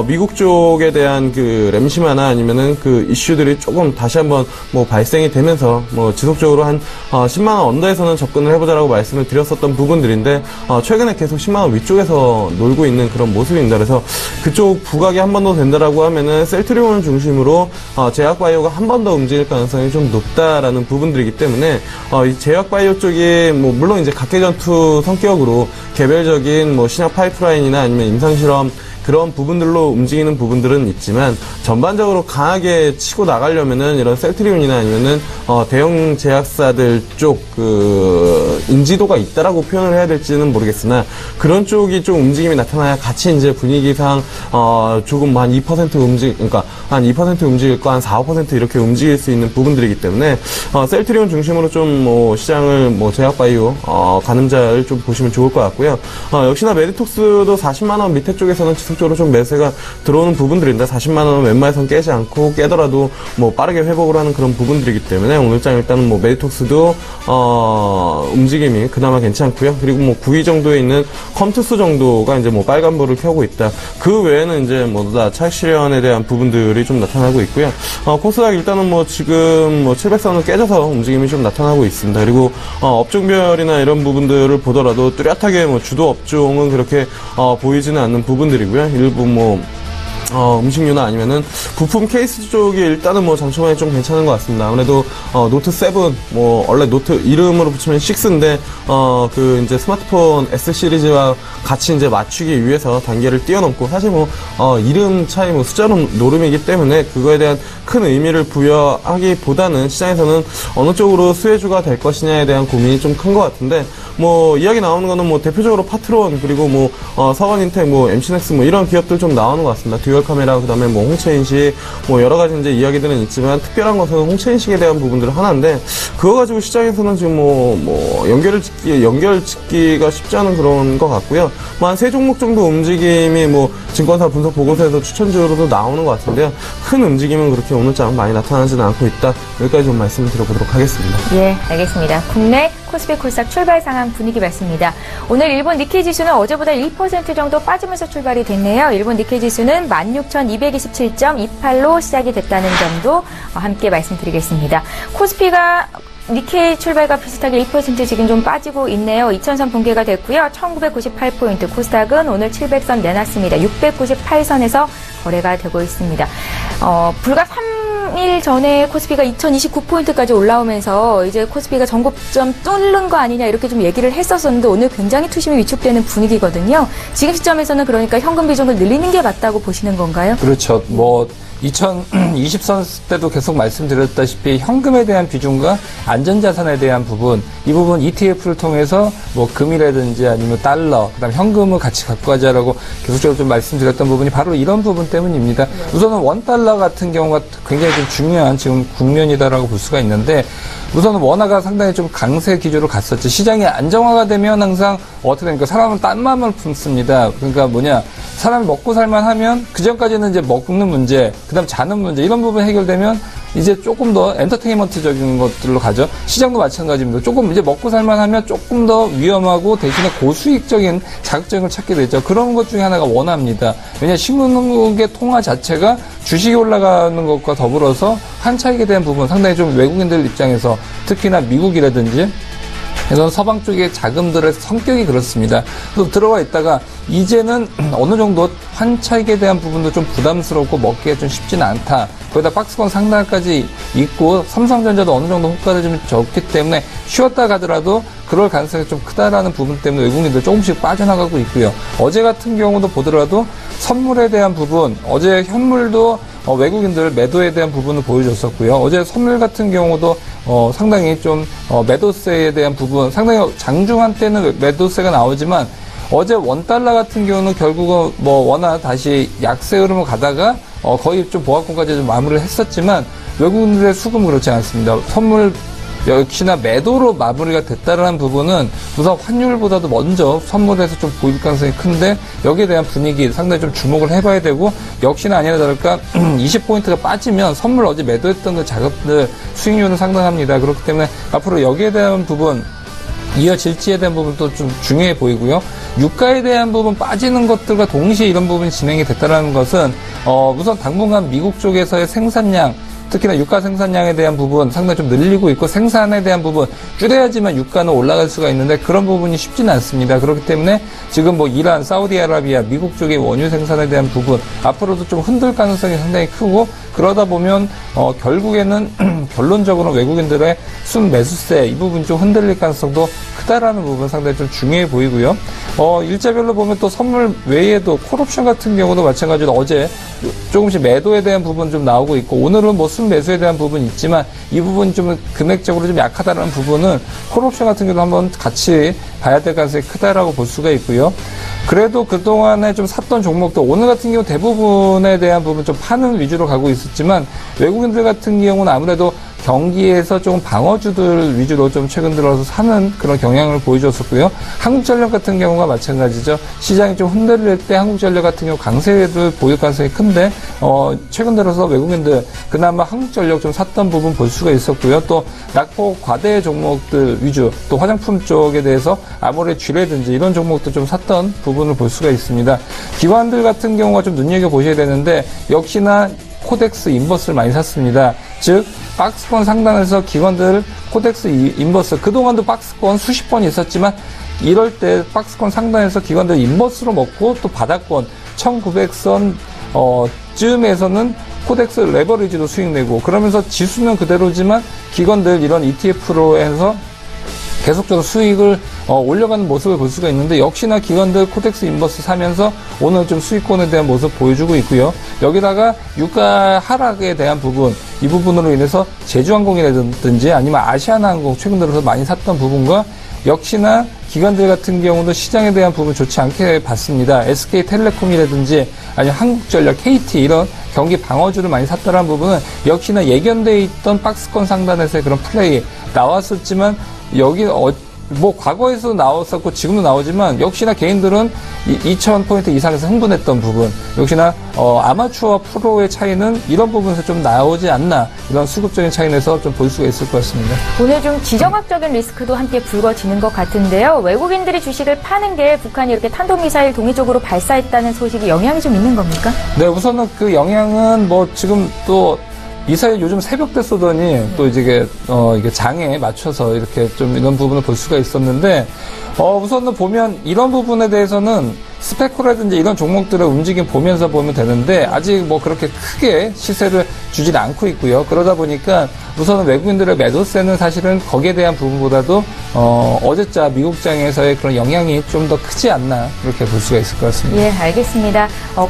미국 쪽에 대한 그 램시마나 아니면은 그 이슈들이 조금 다시 한번 뭐 발생이 되면서 뭐 지속적으로 한 10만원 언더에서는 접근을 해보자라고 말씀을 드렸었던 부분들인데, 최근에 계속 10만원 위쪽에서 놀고 있는 그런 모습입니다. 그래서 그쪽 부각이 한 번 더 된다라고 하면은 셀트리온을 중심으로 제약바이오가 한 번 더 움직일 가능성이 좀 높다라는 부분들이기 때문에 이 제약바이오 쪽이 뭐 물론 이제 각계전투 성격으로 개별적인 뭐 신약 파이프라인이나 아니면 임상실험 그런 부분들로 움직이는 부분들은 있지만, 전반적으로 강하게 치고 나가려면은 이런 셀트리온이나 아니면은 대형 제약사들 쪽 그 인지도가 있다라고 표현을 해야 될지는 모르겠으나, 그런 쪽이 좀 움직임이 나타나야 같이 이제 분위기상 조금 한 2% 그러니까 한 2% 움직일 거 한 4~5% 이렇게 움직일 수 있는 부분들이기 때문에 셀트리온 중심으로 좀 뭐 시장을 뭐 제약바이오 가늠자를 좀 보시면 좋을 것 같고요. 역시나 메디톡스도 40만원 밑에 쪽에서는 지속적으로 좀 매수가 들어오는 부분들인데, 40만원은 웬만해선 깨지 않고 깨더라도 뭐 빠르게 회복을 하는 그런 부분들이기 때문에 오늘장 일단은 뭐 메디톡스도 움직임이 그나마 괜찮고요. 그리고 뭐 9위 정도에 있는 컴투스 정도가 이제 뭐 빨간불을 켜고 있다. 그 외에는 이제 모두 다 차익 실현에 대한 부분들이 좀 나타나고 있고요. 코스닥 일단은 뭐 지금 뭐 700선을 깨져서 움직임이 좀 나타나고 있습니다. 그리고 업종별이나 이런 부분들을 보더라도 뚜렷하게 뭐 주도 업종은 그렇게 보이지는 않는 부분들이고요. 일부 뭐 음식료나 아니면은 부품 케이스 쪽이 일단은 뭐 장초반에 좀 괜찮은 것 같습니다. 아무래도 노트 7, 뭐 원래 노트 이름으로 붙이면 6인데 그 이제 스마트폰 S 시리즈와 같이 이제 맞추기 위해서 단계를 뛰어넘고, 사실 뭐 이름 차이 뭐 숫자로 노름이기 때문에 그거에 대한 큰 의미를 부여하기보다는 시장에서는 어느 쪽으로 수혜주가 될 것이냐에 대한 고민이 좀 큰 것 같은데, 뭐 이야기 나오는 거는 뭐 대표적으로 파트론, 그리고 뭐 서원인텍, 뭐 MC넥스 뭐 이런 기업들 좀 나오는 것 같습니다. 듀얼 카메라, 그 다음에 뭐 홍채인식, 뭐 여러 가지 이제 이야기들은 있지만, 특별한 것은 홍채인식에 대한 부분들은 하나인데, 그거 가지고 시장에서는 지금 뭐 연결 짓기가 쉽지 않은 그런 것 같고요. 뭐 한 3종목 정도 움직임이 뭐 증권사 분석 보고서에서 추천주로도 나오는 것 같은데요. 큰 움직임은 그렇게 오늘장 많이 나타나지는 않고 있다. 여기까지 좀 말씀을 드려보도록 하겠습니다. 예, 알겠습니다. 국내 코스피 코스닥 출발 상황 분위기 봤습니다. 오늘 일본 니케이 지수는 어제보다 1% 정도 빠지면서 출발이 됐네요. 일본 니케이 지수는 16,227.28로 시작이 됐다는 점도 함께 말씀드리겠습니다. 코스피가 니케이 출발과 비슷하게 1% 지금 좀 빠지고 있네요. 2000선 붕괴가 됐고요. 1998포인트. 코스닥은 오늘 700선 내놨습니다. 698선에서 거래가 되고 있습니다. 불과 3일 전에 코스피가 2029포인트까지 올라오면서 이제 코스피가 전고점 뚫는 거 아니냐 이렇게 좀 얘기를 했었었는데 오늘 굉장히 투심이 위축되는 분위기거든요. 지금 시점에서는 그러니까 현금 비중을 늘리는 게 맞다고 보시는 건가요? 그렇죠. 2020선 때도 계속 말씀드렸다시피 현금에 대한 비중과 안전자산에 대한 부분, 이 부분 ETF를 통해서 금이라든지 아니면 달러, 그다음 현금을 같이 갖고 가자라고 계속적으로 좀 말씀드렸던 부분이 바로 이런 부분 때문입니다. 우선은 원달러 같은 경우가 굉장히 좀 중요한 지금 국면이다라고 볼 수가 있는데 우선은 원화가 상당히 좀 강세 기조로 갔었죠. 시장이 안정화가 되면 항상 어떻게 됩니까? 사람은 딴 마음을 품습니다. 그러니까 사람이 먹고 살만 하면 그전까지는 이제 먹는 문제, 그다음 자는 문제 이런 부분 해결되면 이제 조금 더 엔터테인먼트적인 것들로 가죠. 시장도 마찬가지입니다. 조금 이제 먹고 살만 하면 조금 더 위험하고 대신에 고수익적인 자극적인 걸 찾게 되죠. 그런 것 중에 하나가 원화입니다. 왜냐하면 신흥국의 통화 자체가 주식이 올라가는 것과 더불어서 한차익에 대한 부분 상당히 좀 외국인들 입장에서 특히나 미국이라든지 그래서 서방 쪽의 자금들의 성격이 그렇습니다. 그래서 들어와 있다가 이제는 어느 정도 환차익에 대한 부분도 좀 부담스럽고 먹기가 좀 쉽지는 않다. 거기다 박스권 상단까지 있고 삼성전자도 어느 정도 호가를 좀 줬기 때문에 쉬었다 가더라도 그럴 가능성이 좀 크다라는 부분 때문에 외국인들 조금씩 빠져나가고 있고요. 어제 같은 경우도 보더라도 선물에 대한 부분, 어제 현물도 외국인들 매도에 대한 부분을 보여줬었고요. 어제 선물 같은 경우도 상당히 좀 매도세에 대한 부분, 상당히 장중한 때는 매도세가 나오지만 어제 원달러 같은 경우는 결국은 원화 다시 약세 흐름을 가다가 거의 좀 보합권까지 좀 마무리를 했었지만 외국인들의 수급은 그렇지 않습니다. 선물 역시나 매도로 마무리가 됐다라는 부분은 우선 환율보다도 먼저 선물에서 좀 보일 가능성이 큰데 여기에 대한 분위기 상당히 좀 주목을 해봐야 되고 역시나 아니나 다를까 20포인트가 빠지면 선물 어제 매도했던 그 자금들 수익률은 상당합니다. 그렇기 때문에 앞으로 여기에 대한 부분 이어질지에 대한 부분도 좀 중요해 보이고요. 유가에 대한 부분 빠지는 것들과 동시에 이런 부분이 진행이 됐다는 것은 우선 당분간 미국 쪽에서의 생산량 특히나 유가 생산량에 대한 부분 상당히 좀 늘리고 있고 생산에 대한 부분 줄여야지만 유가는 올라갈 수가 있는데 그런 부분이 쉽지는 않습니다. 그렇기 때문에 지금 이란, 사우디아라비아, 미국 쪽의 원유 생산에 대한 부분 앞으로도 좀 흔들 가능성이 상당히 크고 그러다 보면 결국에는 결론적으로 외국인들의 순매수세 이 부분 좀 흔들릴 가능성도 크다라는 부분 상당히 좀 중요해 보이고요. 일자별로 보면 또 선물 외에도 콜옵션 같은 경우도 마찬가지로 어제 조금씩 매도에 대한 부분 좀 나오고 있고 오늘은 순매수에 대한 부분이 있지만 이 부분이 좀 금액적으로 좀 약하다는 부분은 콜옵션 같은 경우도 한번 같이 봐야 될 가능성이 크다라고 볼 수가 있고요. 그래도 그동안에 좀 샀던 종목도 오늘 같은 경우 대부분에 대한 부분 좀 파는 위주로 가고 있었지만 외국인들 같은 경우는 아무래도 경기에서 조금 방어주들 위주로 좀 최근 들어서 사는 그런 경향을 보여줬었고요. 한국전력 같은 경우가 마찬가지죠. 시장이 좀 흔들릴 때 한국전력 같은 경우 강세를 보일 가능성이 큰데 최근 들어서 외국인들 그나마 한국전력 좀 샀던 부분 볼 수가 있었고요. 또 낙폭 과대 종목들 위주 또 화장품 쪽에 대해서 아모레 쥐라든지 이런 종목도 좀 샀던 부분을 볼 수가 있습니다. 기관들 같은 경우가 좀 눈여겨보셔야 되는데 역시나 코덱스 인버스를 많이 샀습니다. 즉 박스권 상단에서 기관들 코덱스 인버스 그동안도 박스권 수십 번 있었지만 이럴 때 박스권 상단에서 기관들 인버스로 먹고 또 바닥권 1900선 쯤에서는 코덱스 레버리지로 수익 내고 그러면서 지수는 그대로지만 기관들 이런 ETF로 해서 계속적으로 수익을 올려가는 모습을 볼 수가 있는데 역시나 기관들 코덱스 인버스 사면서 오늘 좀 수익권에 대한 모습 보여주고 있고요. 여기다가 유가 하락에 대한 부분 이 부분으로 인해서 제주항공이라든지 아니면 아시아나항공 최근 들어서 많이 샀던 부분과 역시나 기관들 같은 경우도 시장에 대한 부분 좋지 않게 봤습니다. SK텔레콤이라든지 아니면 한국전력, KT 이런 경기 방어주를 많이 샀다는 부분은 역시나 예견되어 있던 박스권 상단에서의 그런 플레이 나왔었지만 여기 과거에도 나왔었고 지금도 나오지만 역시나 개인들은 2,000포인트 이상에서 흥분했던 부분 역시나 아마추어와 프로의 차이는 이런 부분에서 좀 나오지 않나 이런 수급적인 차이에서 좀 볼 수가 있을 것 같습니다. 오늘 좀 지정학적인 리스크도 함께 불거지는 것 같은데요. 외국인들이 주식을 파는 게 북한이 이렇게 탄도미사일 동의적으로 발사했다는 소식이 영향이 좀 있는 겁니까? 네, 우선은 그 영향은 지금 또 미사일 요즘 새벽 때 쏘더니 또 이게 장에 맞춰서 이렇게 좀 이런 부분을 볼 수가 있었는데 우선은 보면 이런 부분에 대해서는 스페코라든지 이런 종목들의 움직임 보면서 보면 되는데 아직 뭐 그렇게 크게 시세를 주진 않고 있고요. 그러다 보니까 우선은 외국인들의 매도세는 사실은 거기에 대한 부분보다도 어제자 미국장에서의 그런 영향이 좀 더 크지 않나 그렇게 볼 수가 있을 것 같습니다. 예, 알겠습니다.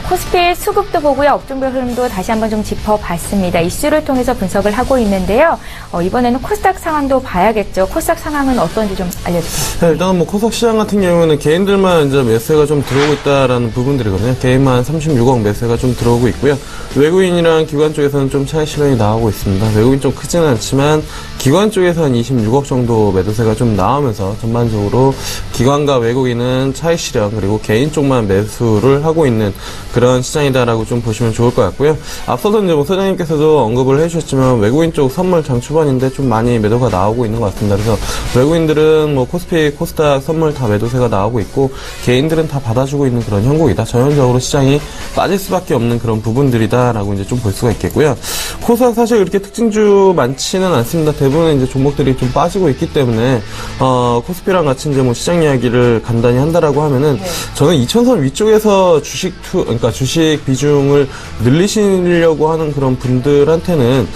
코스피 수급도 보고요. 업종별 흐름도 다시 한번 좀 짚어봤습니다. 이슈를 통해서 분석을 하고 있는데요. 이번에는 코스닥 상황도 봐야겠죠. 코스닥 상황은 어떤지 좀 알려주세요. 네, 일단 뭐 코스닥 시장 같은 경우는 개인들만 이제 매수가 좀 들어오고 있다라는 부분들이거든요. 개인만 36억 매수가 좀 들어오고 있고요. 외국인이랑 기관 쪽에서는 좀 차익 실현이 나오고 있습니다. 외국인 좀 크지는 않지만 기관 쪽에서는 26억 정도 매도세가 좀 나오면서 전반적으로 기관과 외국인은 차익 실현 그리고 개인 쪽만 매수를 하고 있는 그런 시장이다라고 좀 보시면 좋을 것 같고요. 앞서서 이제 뭐 소장님께서도 언급을 해주셨지만 외국인 쪽 선물 장 초반인데 좀 많이 매도가 나오고 있는 것 같습니다. 그래서 외국인들은 뭐 코스피, 코스닥 선물 다 매도세가 나오고 있고 개인들은 다 받아주고 있는 그런 형국이다. 전형적으로 시장이 빠질 수밖에 없는 그런 부분들이다라고 이제 좀 볼 수가 있겠고요. 코스닥 사실 그렇게 특징주 많지는 않습니다. 대부분 이제 종목들이 좀 빠지고 있기 때문에 코스피랑 같이 이제 뭐 시장 이야기를 간단히 한다라고 하면은 저는 2000선 위쪽에서 그러니까 주식 비중을 늘리시려고 하는 그런 분들한테는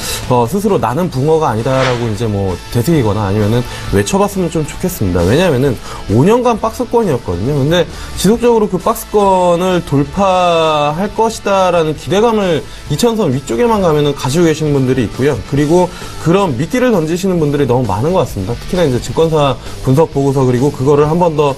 스스로 나는 붕어가 아니다라고 이제 뭐 되새기거나 아니면은 외쳐봤으면 좀 좋겠습니다. 왜냐면은 5년간 박스권이었거든요. 근데 지속적으로 그 박스권을 돌파할 것이다라는 기대감을 2000선 위쪽에만 가면은 가지고 계시는 분들이 있고요. 그리고 그런 미끼를 던지시는 분들이 너무 많은 것 같습니다. 특히나 이제 증권사 분석 보고서 그리고 그거를 한 번 더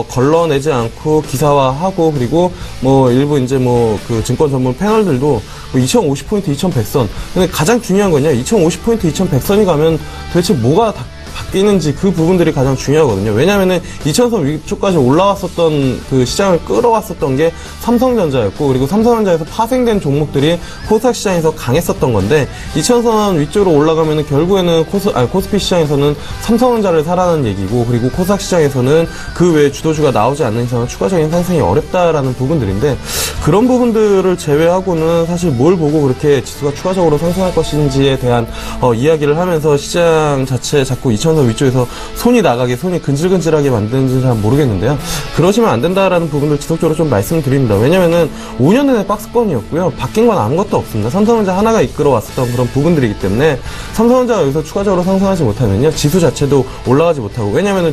걸러내지 않고 기사화하고 그리고 뭐 일부 이제 뭐 그 증권 전문 패널들도 뭐 2050포인트, 2100선. 근데 가장 중요한 건요. 2050포인트, 2100선이 가면 도대체 뭐가 바뀌는지 그 부분들이 가장 중요하거든요. 왜냐면은 2000선 위쪽까지 올라왔었던 그 시장을 끌어왔었던 게 삼성전자였고 그리고 삼성전자에서 파생된 종목들이 코스닥 시장에서 강했었던 건데 2000선 위쪽으로 올라가면은 결국에는 코스피 시장에서는 삼성전자를 사라는 얘기고 그리고 코스닥 시장에서는 그 외에 주도주가 나오지 않는 이상은 추가적인 상승이 어렵다라는 부분들인데 그런 부분들을 제외하고는 사실 뭘 보고 그렇게 지수가 추가적으로 상승할 것인지에 대한 이야기를 하면서 시장 자체 자꾸 2000선 위쪽에서 손이 나가게 손이 근질근질하게 만드는지는 잘 모르겠는데요. 그러시면 안 된다라는 부분들 지속적으로 좀 말씀드립니다. 왜냐면은 5년 내내 박스권이었고요. 바뀐 건 아무것도 없습니다. 삼성전자 하나가 이끌어왔었던 그런 부분들이기 때문에 삼성전자가 여기서 추가적으로 상승하지 못하면요. 지수 자체도 올라가지 못하고 왜냐면은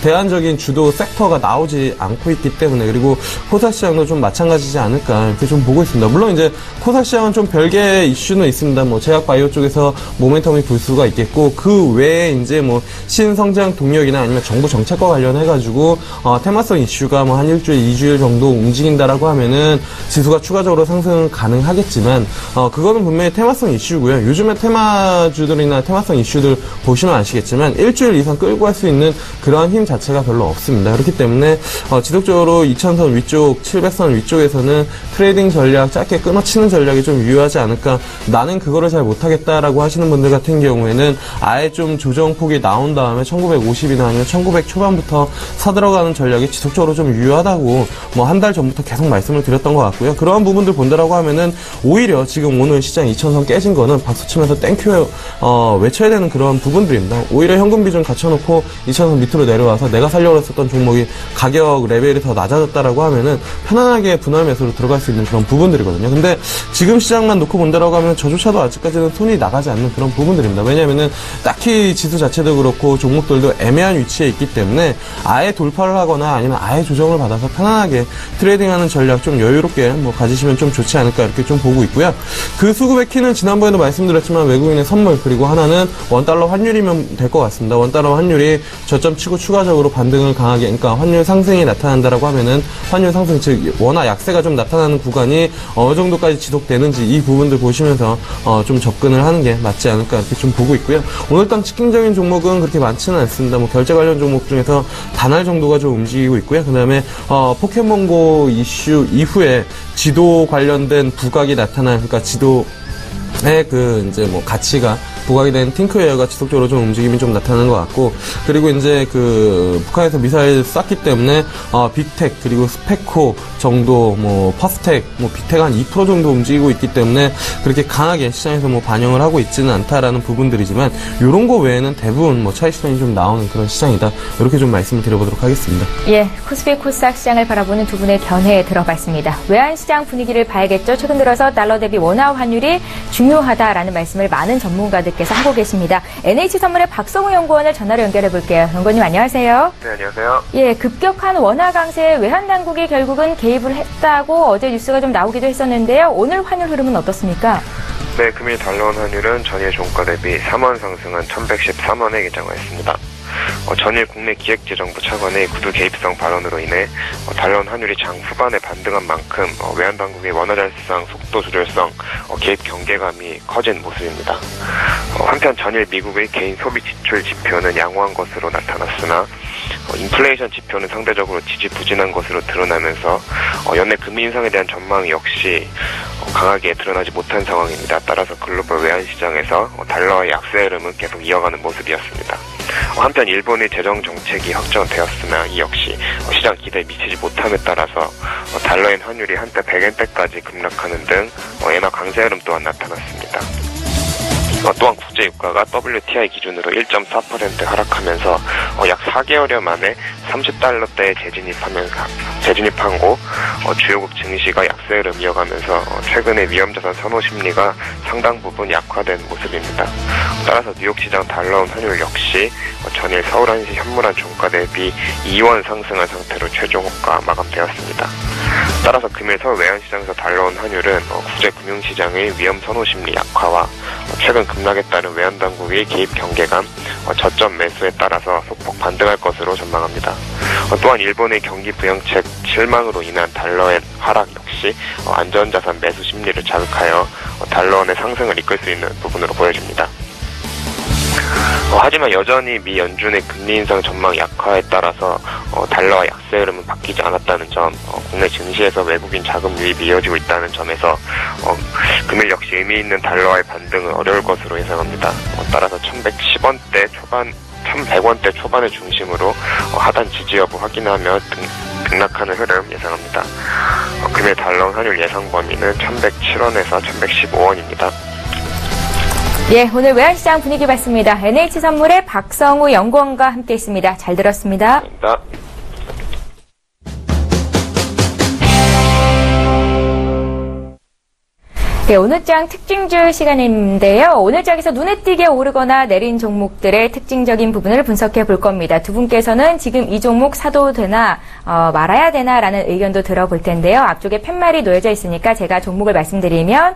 대안적인 주도 섹터가 나오지 않고 있기 때문에 그리고 코스닥 시장도 좀 마찬가지지 않을까 이렇게 좀 보고 있습니다. 물론 이제 코스닥 시장은 좀 별개의 이슈는 있습니다. 뭐 제약바이오 쪽에서 모멘텀이 볼 수가 있겠고 그 외에 이제 뭐 신성장 동력이나 아니면 정부 정책과 관련해가지고 테마성 이슈가 뭐 한 일주일, 2주일 정도 움직인다라고 하면은 지수가 추가적으로 상승 가능하겠지만 그거는 분명히 테마성 이슈고요. 요즘에 테마주들이나 테마성 이슈들 보시면 아시겠지만 일주일 이상 끌고 갈 수 있는 그러한 힘 자체가 별로 없습니다. 그렇기 때문에 지속적으로 2000선 위쪽, 700선 위쪽에서는 트레이딩 전략, 짧게 끊어치는 전략이 좀 유효하지 않을까. 나는 그거를 잘 못하겠다라고 하시는 분들 같은 경우에는 아예 좀 조정폭이 나온 다음에 1950이나 아니면 1900 초반부터 사들어가는 전략이 지속적으로 좀 유효하다고 뭐 한 달 전부터 계속 말씀을 드렸던 것 같고요. 그러한 부분들 본다라고 하면은 오히려 지금 오늘 시장 2000선 깨진 거는 박수치면서 땡큐 외쳐야 되는 그런 부분들입니다. 오히려 현금 비중 갖춰놓고 2000선 밑으로 내려와서 내가 살려고 했었던 종목이 가격 레벨이 더 낮아졌다라고 하면은 편안하게 분할 매수로 들어갈 수 있는 그런 부분들이거든요. 근데 지금 시장만 놓고 본다라고 하면 저조차도 아직까지는 손이 나가지 않는 그런 부분들입니다. 왜냐면은 딱히 지수 자체도 그렇고 종목들도 애매한 위치에 있기 때문에 아예 돌파를 하거나 아니면 아예 조정을 받아서 편안하게 트레이딩하는 전략 좀 여유롭게 뭐 가지시면 좀 좋지 않을까 이렇게 좀 보고 있고요. 그 수급의 키는 지난번에도 말씀드렸지만 외국인의 선물 그리고 하나는 원달러 환율이면 될 것 같습니다. 원달러 환율이 저점 치고 추가적으로 반등을 강하게 그러니까 환율 상승이 나타난다라고 하면은 환율 상승 즉 워낙 약세가 좀 나타나는 구간이 어느 정도까지 지속되는지 이 부분들 보시면서 좀 접근을 하는 게 맞지 않을까 이렇게 좀 보고 있고요. 오늘당 치킨적인 종목은 그렇게 많지는 않습니다. 뭐 결제 관련 종목 중에서 단알 정도가 좀 움직이고 있고요. 그 다음에 포켓몬고 이슈 이후에 지도 관련된 부각이 나타난 그러니까 지도의 그 이제 뭐 가치가 부각이 된 팅크웨어가 지속적으로 좀 움직임이 좀 나타나는 것 같고, 그리고 이제 그 북한에서 미사일 쐈기 때문에 빅텍 그리고 스페코 정도, 뭐 퍼스텍, 뭐 빅텍 한 2% 정도 움직이고 있기 때문에 그렇게 강하게 시장에서 뭐 반영을 하고 있지는 않다라는 부분들이지만, 이런 거 외에는 대부분 뭐 차익 실현이 좀 나오는 그런 시장이다. 이렇게 좀 말씀을 드려보도록 하겠습니다. 예, 코스피 코스닥 시장을 바라보는 두 분의 견해에 들어봤습니다. 외환시장 분위기를 봐야겠죠. 최근 들어서 달러 대비 원화 환율이 중요하다라는 말씀을 많은 전문가들께서 하고 계십니다. NH선물의 박성우 연구원을 전화로 연결해 볼게요. 연구원님 안녕하세요. 네, 안녕하세요. 예, 급격한 원화 강세에 외환 당국이 결국은 개입을 했다고 어제 뉴스가 좀 나오기도 했었는데요. 오늘 환율 흐름은 어떻습니까? 네, 금일 달러원 환율은 전일 종가 대비 3원 상승한 1113원에 개장했습니다. 전일 국내 기획재정부 차관의 구두 개입성 발언으로 인해 달러원 환율이 장 후반에 반등한 만큼 외환당국의 원화잘상 속도 조절성 개입 경계감이 커진 모습입니다. 한편 전일 미국의 개인 소비 지출 지표는 양호한 것으로 나타났으나 인플레이션 지표는 상대적으로 지지부진한 것으로 드러나면서 연내 금리 인상에 대한 전망 역시 강하게 드러나지 못한 상황입니다. 따라서 글로벌 외환시장에서 달러의 약세 흐름은 계속 이어가는 모습이었습니다. 한편 일본의 재정 정책이 확정되었으나 이 역시 시장 기대에 미치지 못함에 따라서 달러엔 환율이 한때 100엔대까지 급락하는 등 엔화 강세 흐름 또한 나타났습니다. 또한 국제 유가가 WTI 기준으로 1.4% 하락하면서 약 4개월여 만에 30달러대에 재진입한 고 주요국 증시가 약세 흐름 이어가면서 최근에 위험자산 선호 심리가 상당 부분 약화된 모습입니다. 따라서 뉴욕시장 달러원 환율 역시 전일 서울한시 현물한 종가 대비 2원 상승한 상태로 최종 호가 마감되었습니다. 따라서 금일 서울 외환시장에서 달러원 환율은 국제금융시장의 위험 선호 심리 약화와 최근 급락에 따른 외환당국의 개입 경계감, 저점 매수에 따라서 소폭 반등할 것으로 전망합니다. 또한 일본의 경기 부양책 실망으로 인한 달러의 하락 역시 안전자산 매수 심리를 자극하여 달러원의 상승을 이끌 수 있는 부분으로 보여집니다. 하지만 여전히 미 연준의 금리 인상 전망 약화에 따라서 달러와 약세 흐름은 바뀌지 않았다는 점, 국내 증시에서 외국인 자금 유입이 이어지고 있다는 점에서 금일 역시 의미 있는 달러와의 반등은 어려울 것으로 예상합니다. 따라서 1110원대 초반, 1100원대 초반을 중심으로 하단 지지 여부 확인하며 등락하는 흐름 예상합니다. 금일 달러 환율 예상 범위는 1107원에서 1115원입니다. 예, 오늘 외환시장 분위기 봤습니다. NH선물의 박성우 연구원과 함께했습니다. 잘 들었습니다. 감사합니다. 네, 오늘장 특징주 시간인데요. 오늘장에서 눈에 띄게 오르거나 내린 종목들의 특징적인 부분을 분석해 볼 겁니다. 두 분께서는 지금 이 종목 사도 되나 말아야 되나라는 의견도 들어볼 텐데요. 앞쪽에 팻말이 놓여져 있으니까 제가 종목을 말씀드리면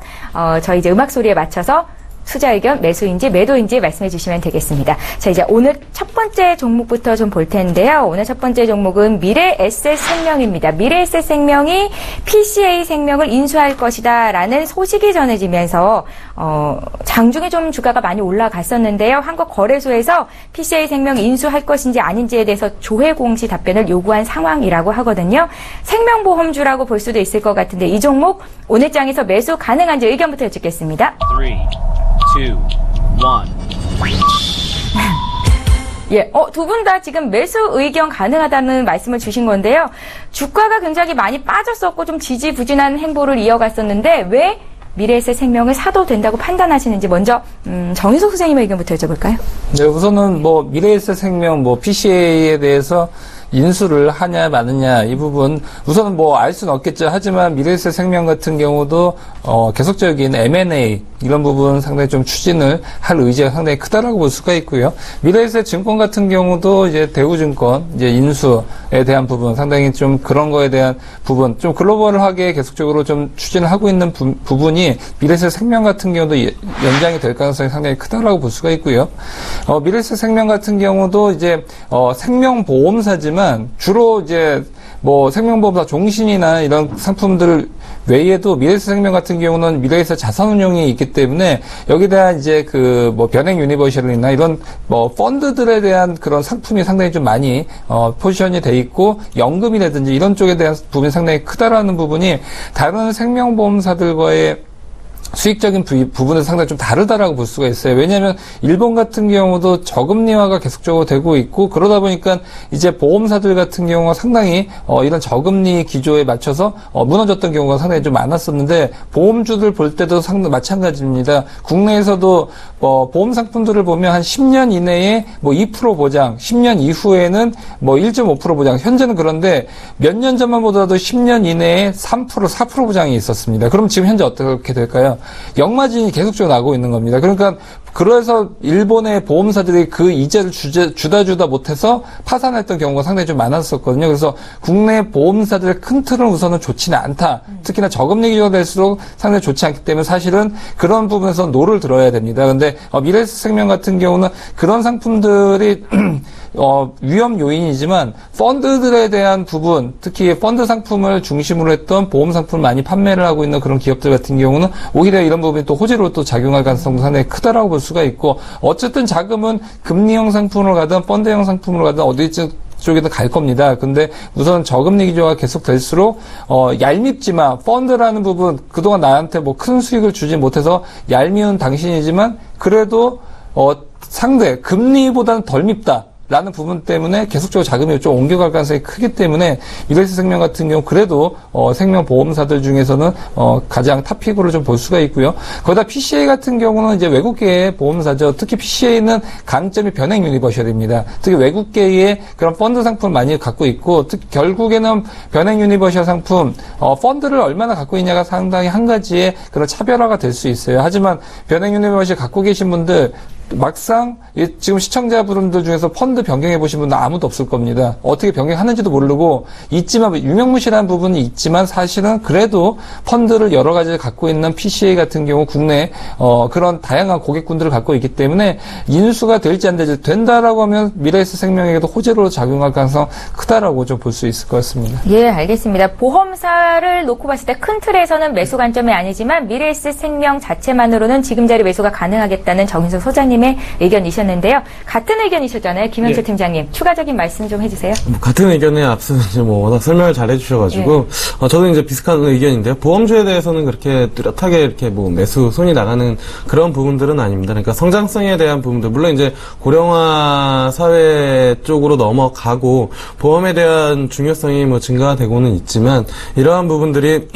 저희 이제 음악 소리에 맞춰서 투자 의견, 매수인지 매도인지 말씀해 주시면 되겠습니다. 자, 이제 오늘 첫 번째 종목부터 좀 볼 텐데요. 오늘 첫 번째 종목은 미래에셋생명입니다. 미래에셋생명이 PCA생명을 인수할 것이다 라는 소식이 전해지면서 장중에 좀 주가가 많이 올라갔었는데요. 한국거래소에서 PCA생명 인수할 것인지 아닌지에 대해서 조회 공시 답변을 요구한 상황이라고 하거든요. 생명보험주라고 볼 수도 있을 것 같은데 이 종목 오늘 장에서 매수 가능한지 의견부터 여쭙겠습니다. 3, 2, 1. 예, 두 분 다 지금 매수 의견 가능하다는 말씀을 주신 건데요. 주가가 굉장히 많이 빠졌었고 좀 지지부진한 행보를 이어갔었는데 왜 미래에셋생명을 사도 된다고 판단하시는지 먼저 정유석 선생님의 의견부터 여쭤볼까요? 네, 우선은 미래에셋생명 PCA에 대해서 인수를 하냐 마느냐 이 부분 우선은 알 수는 없겠죠. 하지만 미래에셋생명 같은 경우도 계속적인 M&A 이런 부분 상당히 좀 추진을 할 의지가 상당히 크다라고 볼 수가 있고요. 미래에셋증권 같은 경우도 이제 대우증권 이제 인수에 대한 부분 상당히 좀 그런 거에 대한 부분 좀 글로벌하게 계속적으로 좀 추진을 하고 있는 부분이 미래에셋생명 같은 경우도 연장이 될 가능성이 상당히 크다라고 볼 수가 있고요. 미래에셋생명 같은 경우도 이제 생명보험사지만 주로 이제 생명보험사 종신이나 이런 상품들 외에도 미래에셋생명 같은 경우는 미래에셋 자산운용이 있기 때문에 여기에 대한 이제 변행 유니버셜이나 이런 펀드들에 대한 그런 상품이 상당히 좀 많이 포지션이 돼 있고 연금이라든지 이런 쪽에 대한 부분이 상당히 크다라는 부분이 다른 생명보험사들과의 수익적인 부분은 상당히 좀 다르다라고 볼 수가 있어요. 왜냐하면 일본 같은 경우도 저금리화가 계속적으로 되고 있고 그러다 보니까 이제 보험사들 같은 경우가 상당히 이런 저금리 기조에 맞춰서 무너졌던 경우가 상당히 좀 많았었는데 보험주들 볼 때도 상당히 마찬가지입니다. 국내에서도 보험 상품들을 보면 한 10년 이내에 뭐 2% 보장, 10년 이후에는 뭐 1.5% 보장. 현재는 그런데 몇 년 전만 보더라도 10년 이내에 3%, 4% 보장이 있었습니다. 그럼 지금 현재 어떻게 될까요? 역마진이 계속적으로 나고 있는 겁니다. 그러니까 그래서 일본의 보험사들이 그 이자를 주다 못해서 파산했던 경우가 상당히 좀 많았었거든요. 그래서 국내 보험사들의 큰 틀은 우선은 좋지는 않다. 특히나 저금리 기조가 될수록 상당히 좋지 않기 때문에 사실은 그런 부분에서 노를 들어야 됩니다. 근데 미래에셋생명 같은 경우는 그런 상품들이 위험 요인이지만 펀드들에 대한 부분, 특히 펀드 상품을 중심으로 했던 보험 상품을 많이 판매를 하고 있는 그런 기업들 같은 경우는 오히려 이런 부분이 또 호재로 또 작용할 가능성도 상당히 크다라고 볼 수가 있고 어쨌든 자금은 금리형 상품으로 가든 펀드형 상품으로 가든 어디 쪽에도 갈 겁니다. 근데 우선 저금리 기조가 계속 될수록 얄밉지만 펀드라는 부분 그동안 나한테 뭐 큰 수익을 주지 못해서 얄미운 당신이지만 그래도 상대 금리보다는 덜 밉다. 라는 부분 때문에 계속적으로 자금이 좀 옮겨갈 가능성이 크기 때문에 미래에셋생명 같은 경우 그래도 생명보험사들 중에서는 가장 탑픽으로 좀 볼 수가 있고요. 거기다 PCA 같은 경우는 이제 외국계의 보험사죠. 특히 PCA는 강점이 변액 유니버셜입니다. 특히 외국계의 그런 펀드 상품을 많이 갖고 있고 특히 결국에는 변액 유니버셜 상품 펀드를 얼마나 갖고 있냐가 상당히 한 가지의 그런 차별화가 될 수 있어요. 하지만 변액 유니버셜 갖고 계신 분들 막상 지금 시청자분들 중에서 펀드 변경해 보신 분은 아무도 없을 겁니다. 어떻게 변경하는지도 모르고 있지만 유명무실한 부분이 있지만 사실은 그래도 펀드를 여러 가지를 갖고 있는 PCA 같은 경우 국내 그런 다양한 고객군들을 갖고 있기 때문에 인수가 될지 안 될지 된다라고 하면 미래에셋생명에게도 호재로 작용할 가능성 크다라고 좀 볼 수 있을 것 같습니다. 예, 알겠습니다. 보험사를 놓고 봤을 때 큰 틀에서는 매수 관점이 아니지만 미래에셋생명 자체만으로는 지금 자리 매수가 가능하겠다는 정인석 소장님 의견이셨는데요. 같은 의견이셨잖아요. 김영철 팀장님. 추가적인 말씀 좀 해주세요. 같은 의견에 앞서 이제 워낙 설명을 잘 해주셔가지고, 저도 이제 비슷한 의견인데요. 보험주에 대해서는 그렇게 뚜렷하게 이렇게 매수 손이 나가는 그런 부분들은 아닙니다. 그러니까 성장성에 대한 부분들, 물론 이제 고령화 사회 쪽으로 넘어가고, 보험에 대한 중요성이 증가가 되고는 있지만, 이러한 부분들이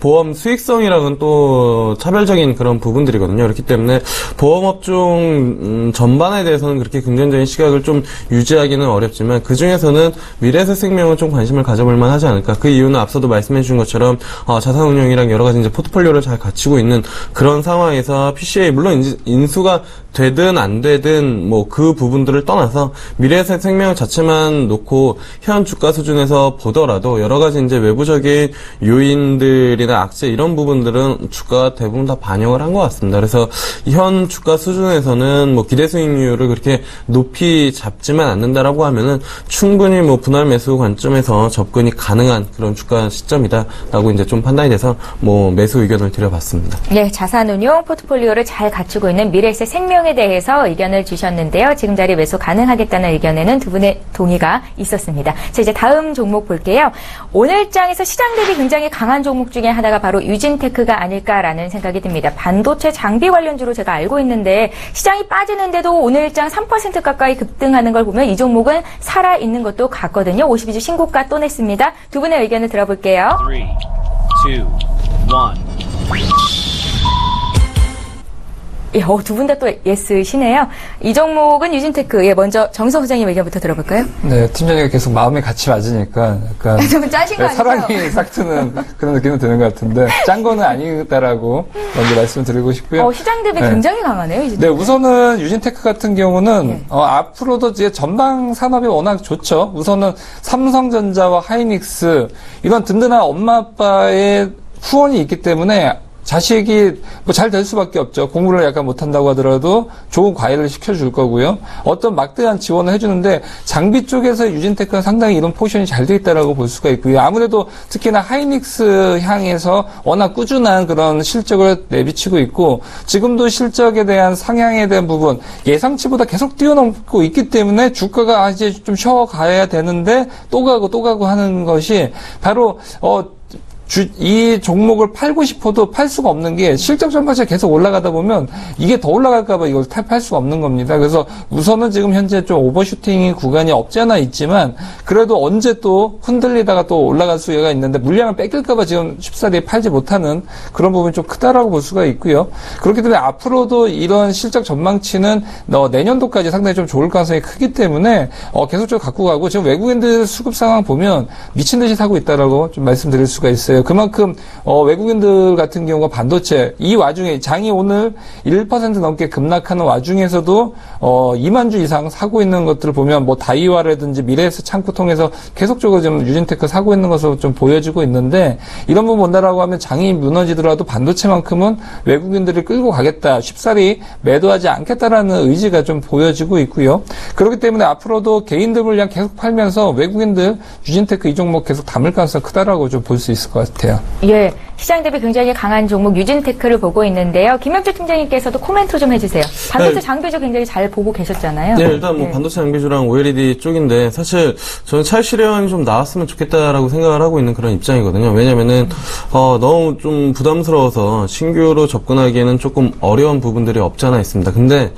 보험 수익성이랑은 또 차별적인 그런 부분들이거든요. 그렇기 때문에 보험업종 전반에 대해서는 그렇게 긍정적인 시각을 좀 유지하기는 어렵지만 그 중에서는 미래에셋생명은 좀 관심을 가져볼 만하지 않을까. 그 이유는 앞서도 말씀해 주신 것처럼 자산운용이랑 여러 가지 이제 포트폴리오를 잘 갖추고 있는 그런 상황에서 PCA 물론 인수가 되든 안 되든 그 부분들을 떠나서 미래에셋생명 자체만 놓고 현 주가 수준에서 보더라도 여러 가지 이제 외부적인 요인들이나 악재 이런 부분들은 주가가 대부분 다 반영을 한 것 같습니다. 그래서 현 주가 수준에서는 기대 수익률을 그렇게 높이 잡지만 않는다라고 하면은 충분히 분할 매수 관점에서 접근이 가능한 그런 주가 시점이다라고 이제 좀 판단이 돼서 매수 의견을 드려봤습니다. 네, 자산운용 포트폴리오를 잘 갖추고 있는 미래에셋생명에 대해서 의견을 주셨는데요. 지금 자리 매수 가능하겠다는 의견에는 두 분의 동의가 있었습니다. 자, 이제 다음 종목 볼게요. 오늘장에서 시장 대비 굉장히 강한 종목 중에 하나가 바로 유진테크가 아닐까라는 생각이 듭니다. 반도체 장비 관련주로 제가 알고 있는데 시장이 빠지는데도 오늘장 3% 가까이 급등하는 걸 보면 이 종목은 살아있는 것도 같거든요. 52주 신고가 또 냈습니다. 두 분의 의견을 들어볼게요. 3, 2, 1. 두 분 다 또 예스시네요. 이 종목은 유진테크. 먼저 정석 소장님 의견부터 들어볼까요? 네, 팀장님이 계속 마음에 같이 맞으니까 약간 좀 짜신 거 아니죠? 사랑이 싹 트는 그런 느낌이 드는 것 같은데 짠 거는 아니다라고 먼저 말씀드리고 싶고요. 시장 대비 굉장히 강하네요. 유진테크. 네, 우선은 유진테크 같은 경우는 앞으로도 이제 전방 산업이 워낙 좋죠. 우선은 삼성전자와 하이닉스 이런 든든한 엄마 아빠의 후원이 있기 때문에 자식이 잘 될 수밖에 없죠. 공부를 약간 못한다고 하더라도 좋은 과외를 시켜줄 거고요. 어떤 막대한 지원을 해주는데 장비 쪽에서 유진테크는 상당히 이런 포지션이 잘 돼 있다라고 볼 수가 있고요. 아무래도 특히나 하이닉스 향에서 워낙 꾸준한 그런 실적을 내비치고 있고 지금도 실적에 대한 상향에 대한 부분 예상치보다 계속 뛰어넘고 있기 때문에 주가가 이제 좀 쉬어가야 되는데 또 가고 하는 것이 바로 이 종목을 팔고 싶어도 팔 수가 없는 게 실적 전망치가 계속 올라가다 보면 이게 더 올라갈까봐 이걸 팔 수가 없는 겁니다. 그래서 우선은 지금 현재 좀 오버슈팅 구간이 없지 않아 있지만 그래도 언제 또 흔들리다가 또 올라갈 수가 있는데 물량을 뺏길까봐 지금 쉽사리 팔지 못하는 그런 부분이 좀 크다라고 볼 수가 있고요. 그렇기 때문에 앞으로도 이런 실적 전망치는 내년도까지 상당히 좀 좋을 가능성이 크기 때문에 계속적으로 갖고 가고 지금 외국인들 수급 상황 보면 미친 듯이 사고 있다라고 좀 말씀드릴 수가 있어요. 그만큼 외국인들 같은 경우가 반도체 이 와중에 장이 오늘 1% 넘게 급락하는 와중에서도 2만 주 이상 사고 있는 것들을 보면 뭐 다이와라든지 미래에셋 창구 통해서 계속적으로 좀 유진테크 사고 있는 것으로 좀 보여지고 있는데 이런 부분 본다라고 하면 장이 무너지더라도 반도체만큼은 외국인들을 끌고 가겠다 쉽사리 매도하지 않겠다라는 의지가 좀 보여지고 있고요. 그렇기 때문에 앞으로도 개인들 물량 계속 팔면서 외국인들 유진테크 이 종목 계속 담을 가능성이 크다라고 좀 볼 수 있을 것 같아요. 예, 시장 대비 굉장히 강한 종목 유진테크를 보고 있는데요. 김혁주 팀장님께서도 코멘트 좀 해주세요. 반도체 장비주 굉장히 잘 보고 계셨잖아요. 네, 일단 뭐 반도체 장비주랑 OLED 쪽인데 사실 저는 차익 실현이 좀 나왔으면 좋겠다라고 생각을 하고 있는 그런 입장이거든요. 왜냐면은 너무 좀 부담스러워서 신규로 접근하기에는 조금 어려운 부분들이 없지 않아 있습니다. 근데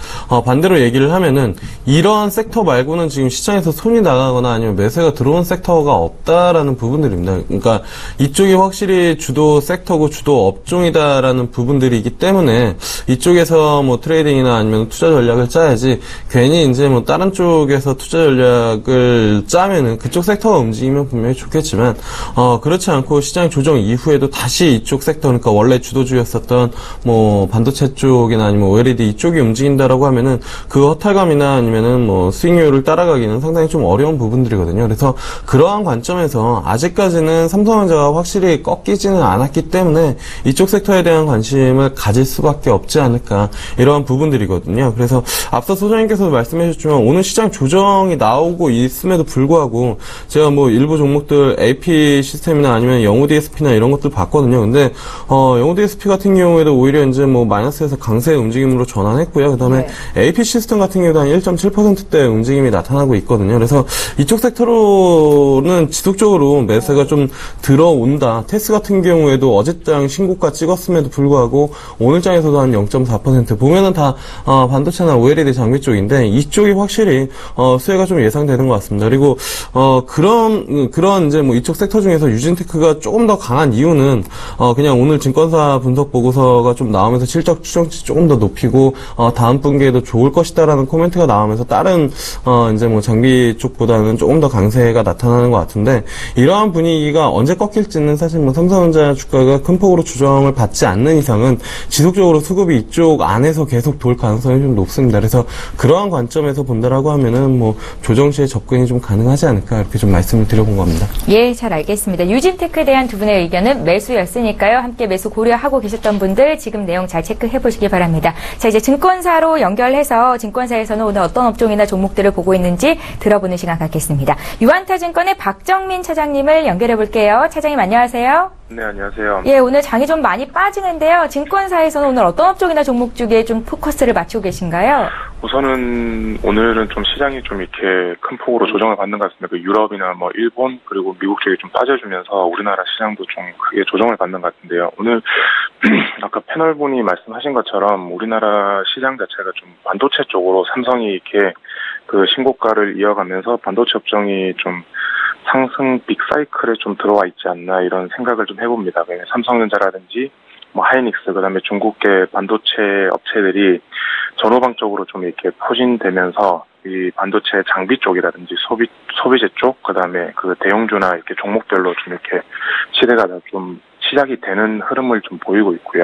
반대로 얘기를 하면은 이러한 섹터 말고는 지금 시장에서 손이 나가거나 아니면 매수가 들어온 섹터가 없다라는 부분들입니다. 그러니까 이쪽이 확실히 주도 섹터고 주도 업종이다라는 부분들이기 때문에 이쪽에서 뭐 트레이딩이나 아니면 투자 전략을 짜야지 괜히 이제 뭐 다른 쪽에서 투자 전략을 짜면은 그쪽 섹터가 움직이면 분명히 좋겠지만 그렇지 않고 시장 조정 이후에도 다시 이쪽 섹터 그러니까 원래 주도주였었던 뭐 반도체 쪽이나 아니면 OLED 이쪽이 움직인다라고 하면은 그 허탈감이나 아니면은 뭐 수익률을 따라가기는 상당히 좀 어려운 부분들이거든요. 그래서 그러한 관점에서 아직까지는 삼성전자가 확실히 꺾이지는 않았기 때문에 이쪽 섹터에 대한 관심을 가질 수밖에 없지 않을까 이러한 부분들이거든요. 그래서 앞서 소장님께서도 말씀해 주셨지만 오늘 시장 조정이 나오고 있음에도 불구하고 제가 뭐 일부 종목들 AP 시스템이나 아니면 영우 DSP나 이런 것들 봤거든요. 근데 영우 DSP 같은 경우에도 오히려 이제 뭐 마이너스에서 강세의 움직임으로 전환했고요. 그다음에 AP 시스템 같은 경우도 한 1.7%대 움직임이 나타나고 있거든요. 그래서 이쪽 섹터로는 지속적으로 매수가 좀 들어온다. 테스 같은 경우에도 어제장 신고가 찍었음에도 불구하고 오늘장에서도 한 0.4% 보면은 다 반도체나 OLED 장비 쪽인데 이쪽이 확실히 수혜가 좀 예상되는 것 같습니다. 그리고 그런 이제 뭐 이쪽 섹터 중에서 유진테크가 조금 더 강한 이유는 그냥 오늘 증권사 분석 보고서가 좀 나오면서 실적 추정치 조금 더 높이고 다음 분기에도 좋을 것이다라는 코멘트가 나오면서 다른 이제 뭐 장비 쪽보다는 조금 더 강세가 나타나는 것 같은데 이러한 분위기가 언제 꺾일지는 사실 뭐 삼성전자 주가가 큰 폭으로 조정을 받지 않는 이상은 지속적으로 수급이 이쪽 안에서 계속 돌 가능성이 좀 높습니다. 그래서 그러한 관점에서 본다라고 하면은 뭐 조정 시에 접근이 좀 가능하지 않을까 이렇게 좀 말씀을 드려본 겁니다. 예, 잘 알겠습니다. 유진테크에 대한 두 분의 의견은 매수였으니까요. 함께 매수 고려하고 계셨던 분들 지금 내용 잘 체크해 보시기 바랍니다. 자, 이제 증권사로 연결해서 증권사에서는 오늘 어떤 업종이나 종목들을 보고 있는지 들어보는 시간 갖겠습니다. 유한타증권의 박정민 차장님을 연결해 볼게요. 차장님 안녕하세요. 네, 안녕하세요. 예, 오늘 장이 좀 많이 빠지는데요. 증권사에서는 오늘 어떤 업종이나 종목 쪽에 좀 포커스를 맞추고 계신가요? 우선은 오늘은 좀 시장이 좀 이렇게 큰 폭으로 조정을 받는 것 같습니다. 그 유럽이나 뭐 일본 그리고 미국 쪽이 좀 빠져주면서 우리나라 시장도 좀 크게 조정을 받는 것 같은데요. 오늘 아까 패널분이 말씀하신 것처럼 우리나라 시장 자체가 좀 반도체 쪽으로 삼성이 이렇게 그 신고가를 이어가면서 반도체 업종이 좀 상승 빅사이클에 좀 들어와 있지 않나 이런 생각을 좀 해봅니다. 삼성전자라든지 뭐 하이닉스 그다음에 중국계 반도체 업체들이 전후방적으로 좀 이렇게 포진되면서 이 반도체 장비 쪽이라든지 소비재 쪽 그다음에 그 대형주나 이렇게 종목별로 좀 이렇게 시대가 좀 시작이 되는 흐름을 좀 보이고 있고요.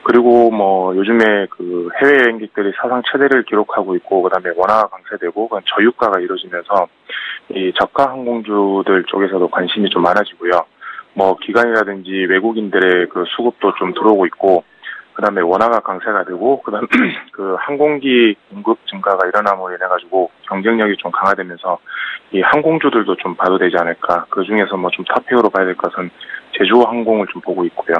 그리고 뭐 요즘에 그 해외 여행객들이 사상 최대를 기록하고 있고 그다음에 원화가 강세되고 저유가가 이루어지면서 이 저가 항공주들 쪽에서도 관심이 좀 많아지고요. 뭐 기관이라든지 외국인들의 그 수급도 좀 들어오고 있고 그다음에 원화가 강세가 되고 그다음 그 항공기 공급 증가가 일어남으로 인해 가지고 경쟁력이 좀 강화되면서 이 항공주들도 좀 봐도 되지 않을까. 그 중에서 뭐 좀 탑픽으로 봐야 될 것은 제주항공을 좀 보고 있고요.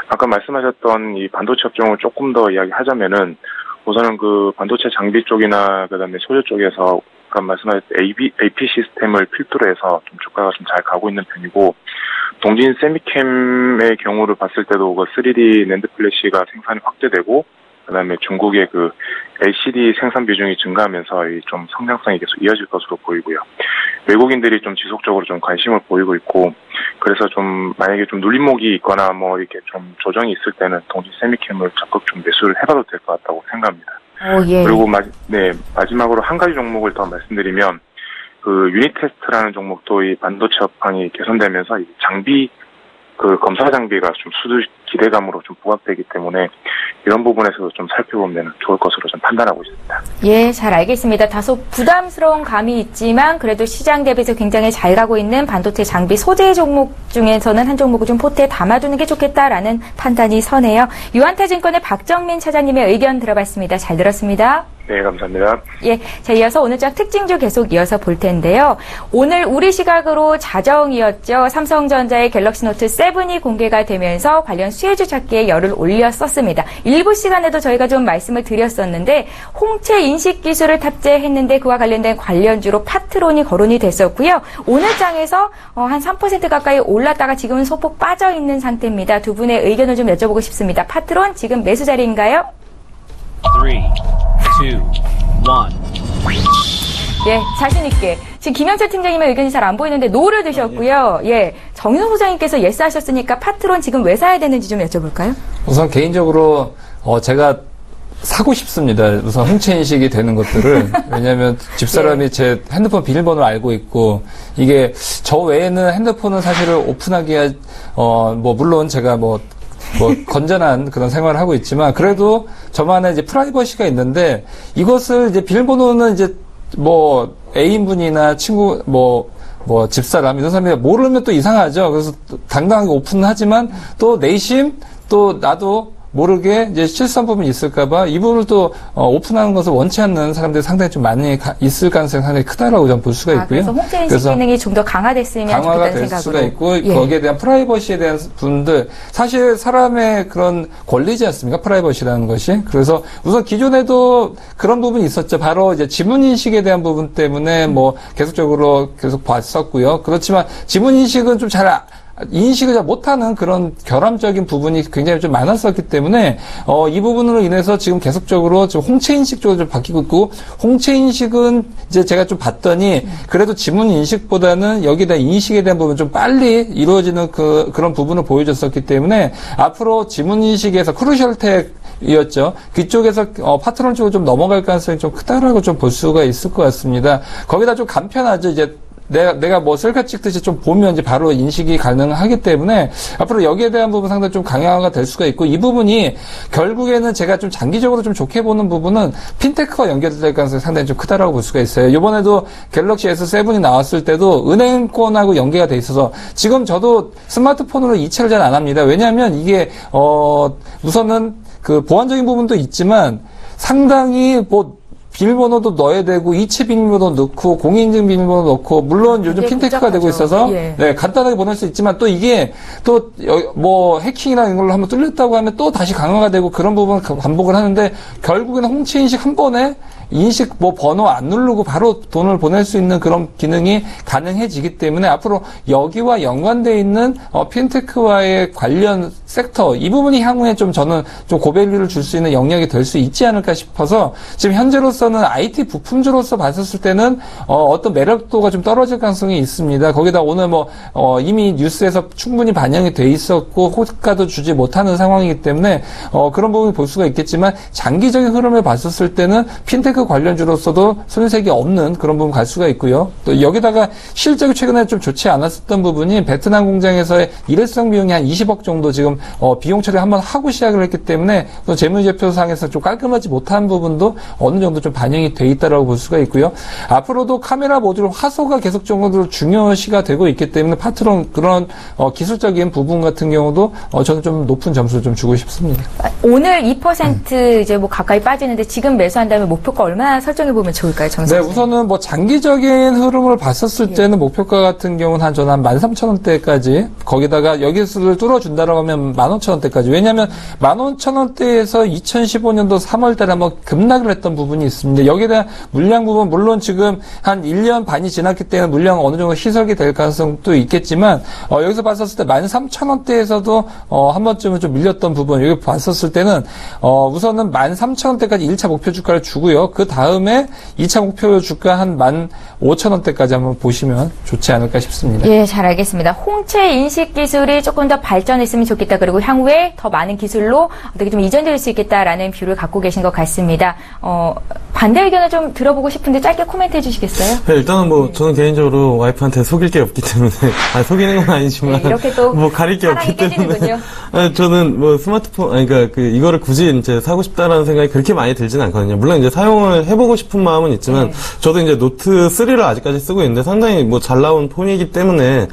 아까 말씀하셨던 이 반도체 업종을 조금 더 이야기하자면은 우선은 그 반도체 장비 쪽이나 그다음에 소재 쪽에서 아까 말씀하셨던 AP 시스템을 필두로 해서 좀 주가가 좀 잘 가고 있는 편이고 동진 세미캠의 경우를 봤을 때도 그 3D 낸드 플래시가 생산이 확대되고, 그다음에 중국의 그 LCD 생산 비중이 증가하면서 이 좀 성장성이 계속 이어질 것으로 보이고요. 외국인들이 좀 지속적으로 좀 관심을 보이고 있고, 그래서 좀 만약에 좀 눌림목이 있거나 뭐 이렇게 좀 조정이 있을 때는 동진 세미캠을 적극 좀 매수를 해봐도 될 것 같다고 생각합니다. 예. 그리고 마지막으로 한 가지 종목을 더 말씀드리면, 그 유니테스트라는 종목도 이 반도체 업황이 개선되면서 이 장비, 그 검사 장비가 좀 수주 기대감으로 좀 부각되기 때문에 이런 부분에서도 좀 살펴보면 좋을 것으로 좀 판단하고 있습니다. 예, 잘 알겠습니다. 다소 부담스러운 감이 있지만 그래도 시장 대비해서 굉장히 잘 가고 있는 반도체 장비 소재 종목 중에서는 한 종목을 좀 포트에 담아두는 게 좋겠다라는 판단이 서네요. 유한타증권의 박정민 차장님의 의견 들어봤습니다. 잘 들었습니다. 네, 감사합니다. 예, 자, 이어서 오늘장 특징주 계속 이어서 볼 텐데요. 오늘 우리 시각으로 자정이었죠. 삼성전자의 갤럭시 노트 7이 공개가 되면서 관련 수혜주 찾기에 열을 올렸었습니다. 일부 시간에도 저희가 좀 말씀을 드렸었는데 홍채 인식 기술을 탑재했는데 그와 관련된 관련주로 파트론이 거론이 됐었고요. 오늘 장에서 한 3% 가까이 올랐다가 지금은 소폭 빠져 있는 상태입니다. 두 분의 의견을 좀 여쭤보고 싶습니다. 파트론 지금 매수 자리인가요? 3, 2, 1. 예, 자신있게. 지금 김영철 팀장님의 의견이 잘 안 보이는데 노를 드셨고요. 예, 정윤성 소장님께서 예스 하셨으니까 파트론 지금 왜 사야 되는지 좀 여쭤볼까요? 우선 개인적으로 제가 사고 싶습니다. 우선 홍채 인식이 되는 것들을. 왜냐하면 집사람이 제 핸드폰 비밀번호를 알고 있고, 이게 저 외에는 핸드폰은 사실은 오픈하기가 물론 제가 건전한 그런 생활을 하고 있지만, 그래도 저만의 이제 프라이버시가 있는데, 이것을 이제 비밀번호는 이제 애인분이나 친구, 집사람, 이런 사람이 모르면 또 이상하죠. 그래서 당당하게 오픈하지만, 또 내심, 또 나도 모르게 이제 실수한 부분이 있을까봐 이 부분을 또 오픈하는 것을 원치 않는 사람들이 상당히 좀 많이 있을 가능성이 상당히 크다라고 저는 볼 수가 있고요. 그래서 홍채 인식 기능이 좀 더 강화됐으면 강화가 좋겠다는 될 생각으로. 수가 있고 거기에 대한 프라이버시에 대한 분들 사실 사람의 그런 권리지 않습니까? 프라이버시라는 것이. 그래서 우선 기존에도 그런 부분이 있었죠. 바로 이제 지문 인식에 대한 부분 때문에 계속적으로 계속 봤었고요. 그렇지만 지문 인식은 좀 잘 인식을 잘 못하는 그런 결함적인 부분이 굉장히 좀 많았었기 때문에 이 부분으로 인해서 지금 계속적으로 지금 홍채 인식 쪽으로 좀 바뀌고 있고, 홍채 인식은 이제 제가 좀 봤더니 그래도 지문 인식보다는 여기에 대한 인식에 대한 부분 좀 빨리 이루어지는 그런 부분을 보여줬었기 때문에 앞으로 지문 인식에서 크루셜텍이었죠. 그쪽에서 파트론 쪽으로 좀 넘어갈 가능성이 좀 크다라고 좀 볼 수가 있을 것 같습니다. 거기다 좀 간편하죠. 이제 내가 셀카 찍듯이 좀 보면 이제 바로 인식이 가능하기 때문에 앞으로 여기에 대한 부분 상당히 좀 강화가 될 수가 있고, 이 부분이 결국에는 제가 좀 장기적으로 좀 좋게 보는 부분은 핀테크와 연결될 가능성이 상당히 좀 크다라고 볼 수가 있어요. 이번에도 갤럭시 S7이 나왔을 때도 은행권하고 연계가 돼 있어서 지금 저도 스마트폰으로 이체를 잘 안 합니다. 왜냐하면 이게 우선은 그 보안적인 부분도 있지만 상당히 비밀번호도 넣어야 되고, 이체 비밀번호 넣고, 공인인증 비밀번호 넣고, 물론 요즘 핀테크가 되고 있어서, 간단하게 보낼 수 있지만, 또 이게, 해킹이나 이런 걸로 한번 뚫렸다고 하면 또 다시 강화가 되고, 그런 부분을 반복을 하는데, 결국에는 홍채 인식 한 번에, 인식 번호 안 누르고 바로 돈을 보낼 수 있는 그런 기능이 가능해지기 때문에 앞으로 여기와 연관되어 있는 핀테크와의 관련 섹터, 이 부분이 향후에 좀 저는 좀 고밸류를 줄 수 있는 영역이 될 수 있지 않을까 싶어서, 지금 현재로서는 IT 부품주로서 봤었을 때는 어떤 매력도가 좀 떨어질 가능성이 있습니다. 거기다 오늘 이미 뉴스에서 충분히 반영이 돼 있었고 호가도 주지 못하는 상황이기 때문에 그런 부분을 볼 수가 있겠지만, 장기적인 흐름을 봤었을 때는 핀테크 관련주로서도 손색이 없는 그런 부분 갈 수가 있고요. 또 여기다가 실적이 최근에 좀 좋지 않았었던 부분이 베트남 공장에서의 일회성 비용이 한 20억 정도 지금 비용 처리를 한번 하고 시작을 했기 때문에 또 재무제표상에서 좀 깔끔하지 못한 부분도 어느 정도 좀 반영이 돼 있다라고 볼 수가 있고요. 앞으로도 카메라 모듈 화소가 계속적으로 중요시가 되고 있기 때문에 파트론 그런 기술적인 부분 같은 경우도 저는 좀 높은 점수를 좀 주고 싶습니다. 오늘 2% 이제 가까이 빠지는데 지금 매수한다면 목표가 얼마나 설정해 보면 좋을까요, 정선? 네, 우선은 장기적인 흐름을 봤었을 때는 목표가 같은 경우는 저는 한 13,000원대까지, 거기다가 여기서를 뚫어준다라고 하면 15,000원대까지. 왜냐하면 15,000원대에서 2015년도 3월달에 한번 급락을 했던 부분이 있습니다. 있습니다. 여기에 대한 물량 부분, 물론 지금 한 1년 반이 지났기 때문에 물량 어느 정도 희석이 될 가능성도 있겠지만, 여기서 봤었을 때 13,000원대에서도, 한 번쯤은 좀 밀렸던 부분, 여기 봤었을 때는, 우선은 13,000원대까지 1차 목표 주가를 주고요. 그 다음에 2차 목표 주가 한 15,000원대까지 한번 보시면 좋지 않을까 싶습니다. 예, 잘 알겠습니다. 홍채 인식 기술이 조금 더 발전했으면 좋겠다. 그리고 향후에 더 많은 기술로 어떻게 좀 이전될 수 있겠다라는 뷰를 갖고 계신 것 같습니다. 반대 의견을 좀 들어보고 싶은데 짧게 코멘트 해주시겠어요? 네, 일단은 저는 개인적으로 와이프한테 속일 게 없기 때문에, 속이는 건 아니지만, 네, 이렇게 또 가릴 게 없기 깨지는군요. 때문에, 저는 스마트폰, 그러니까 이거를 굳이 이제 사고 싶다라는 생각이 그렇게 많이 들지는 않거든요. 물론 이제 사용을 해보고 싶은 마음은 있지만, 저도 이제 노트 3를 아직까지 쓰고 있는데 상당히 잘 나온 폰이기 때문에,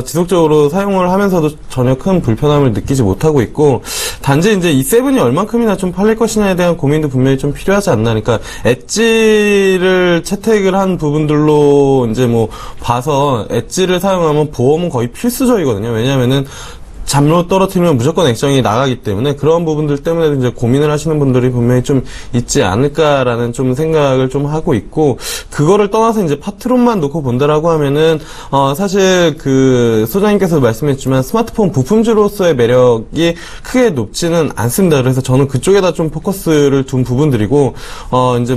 지속적으로 사용을 하면서도 전혀 큰 불편함을 느끼지 못하고 있고, 단지 이제 이 7이 얼만큼이나 좀 팔릴 것이냐에 대한 고민도 분명히 좀 필요하지 않나. 그러니까 엣지를 채택을 한 부분들로 이제 봐서 엣지를 사용하면 보험은 거의 필수적이거든요. 왜냐면은 잠로 떨어뜨리면 무조건 액정이 나가기 때문에 그런 부분들 때문에 이제 고민을 하시는 분들이 분명히 좀 있지 않을까라는 좀 생각을 좀 하고 있고, 그거를 떠나서 이제 파트론만 놓고 본다라고 하면은 사실 소장님께서 말씀했지만 스마트폰 부품주로서의 매력이 크게 높지는 않습니다. 그래서 저는 그쪽에다 좀 포커스를 둔 부분들이고, 이제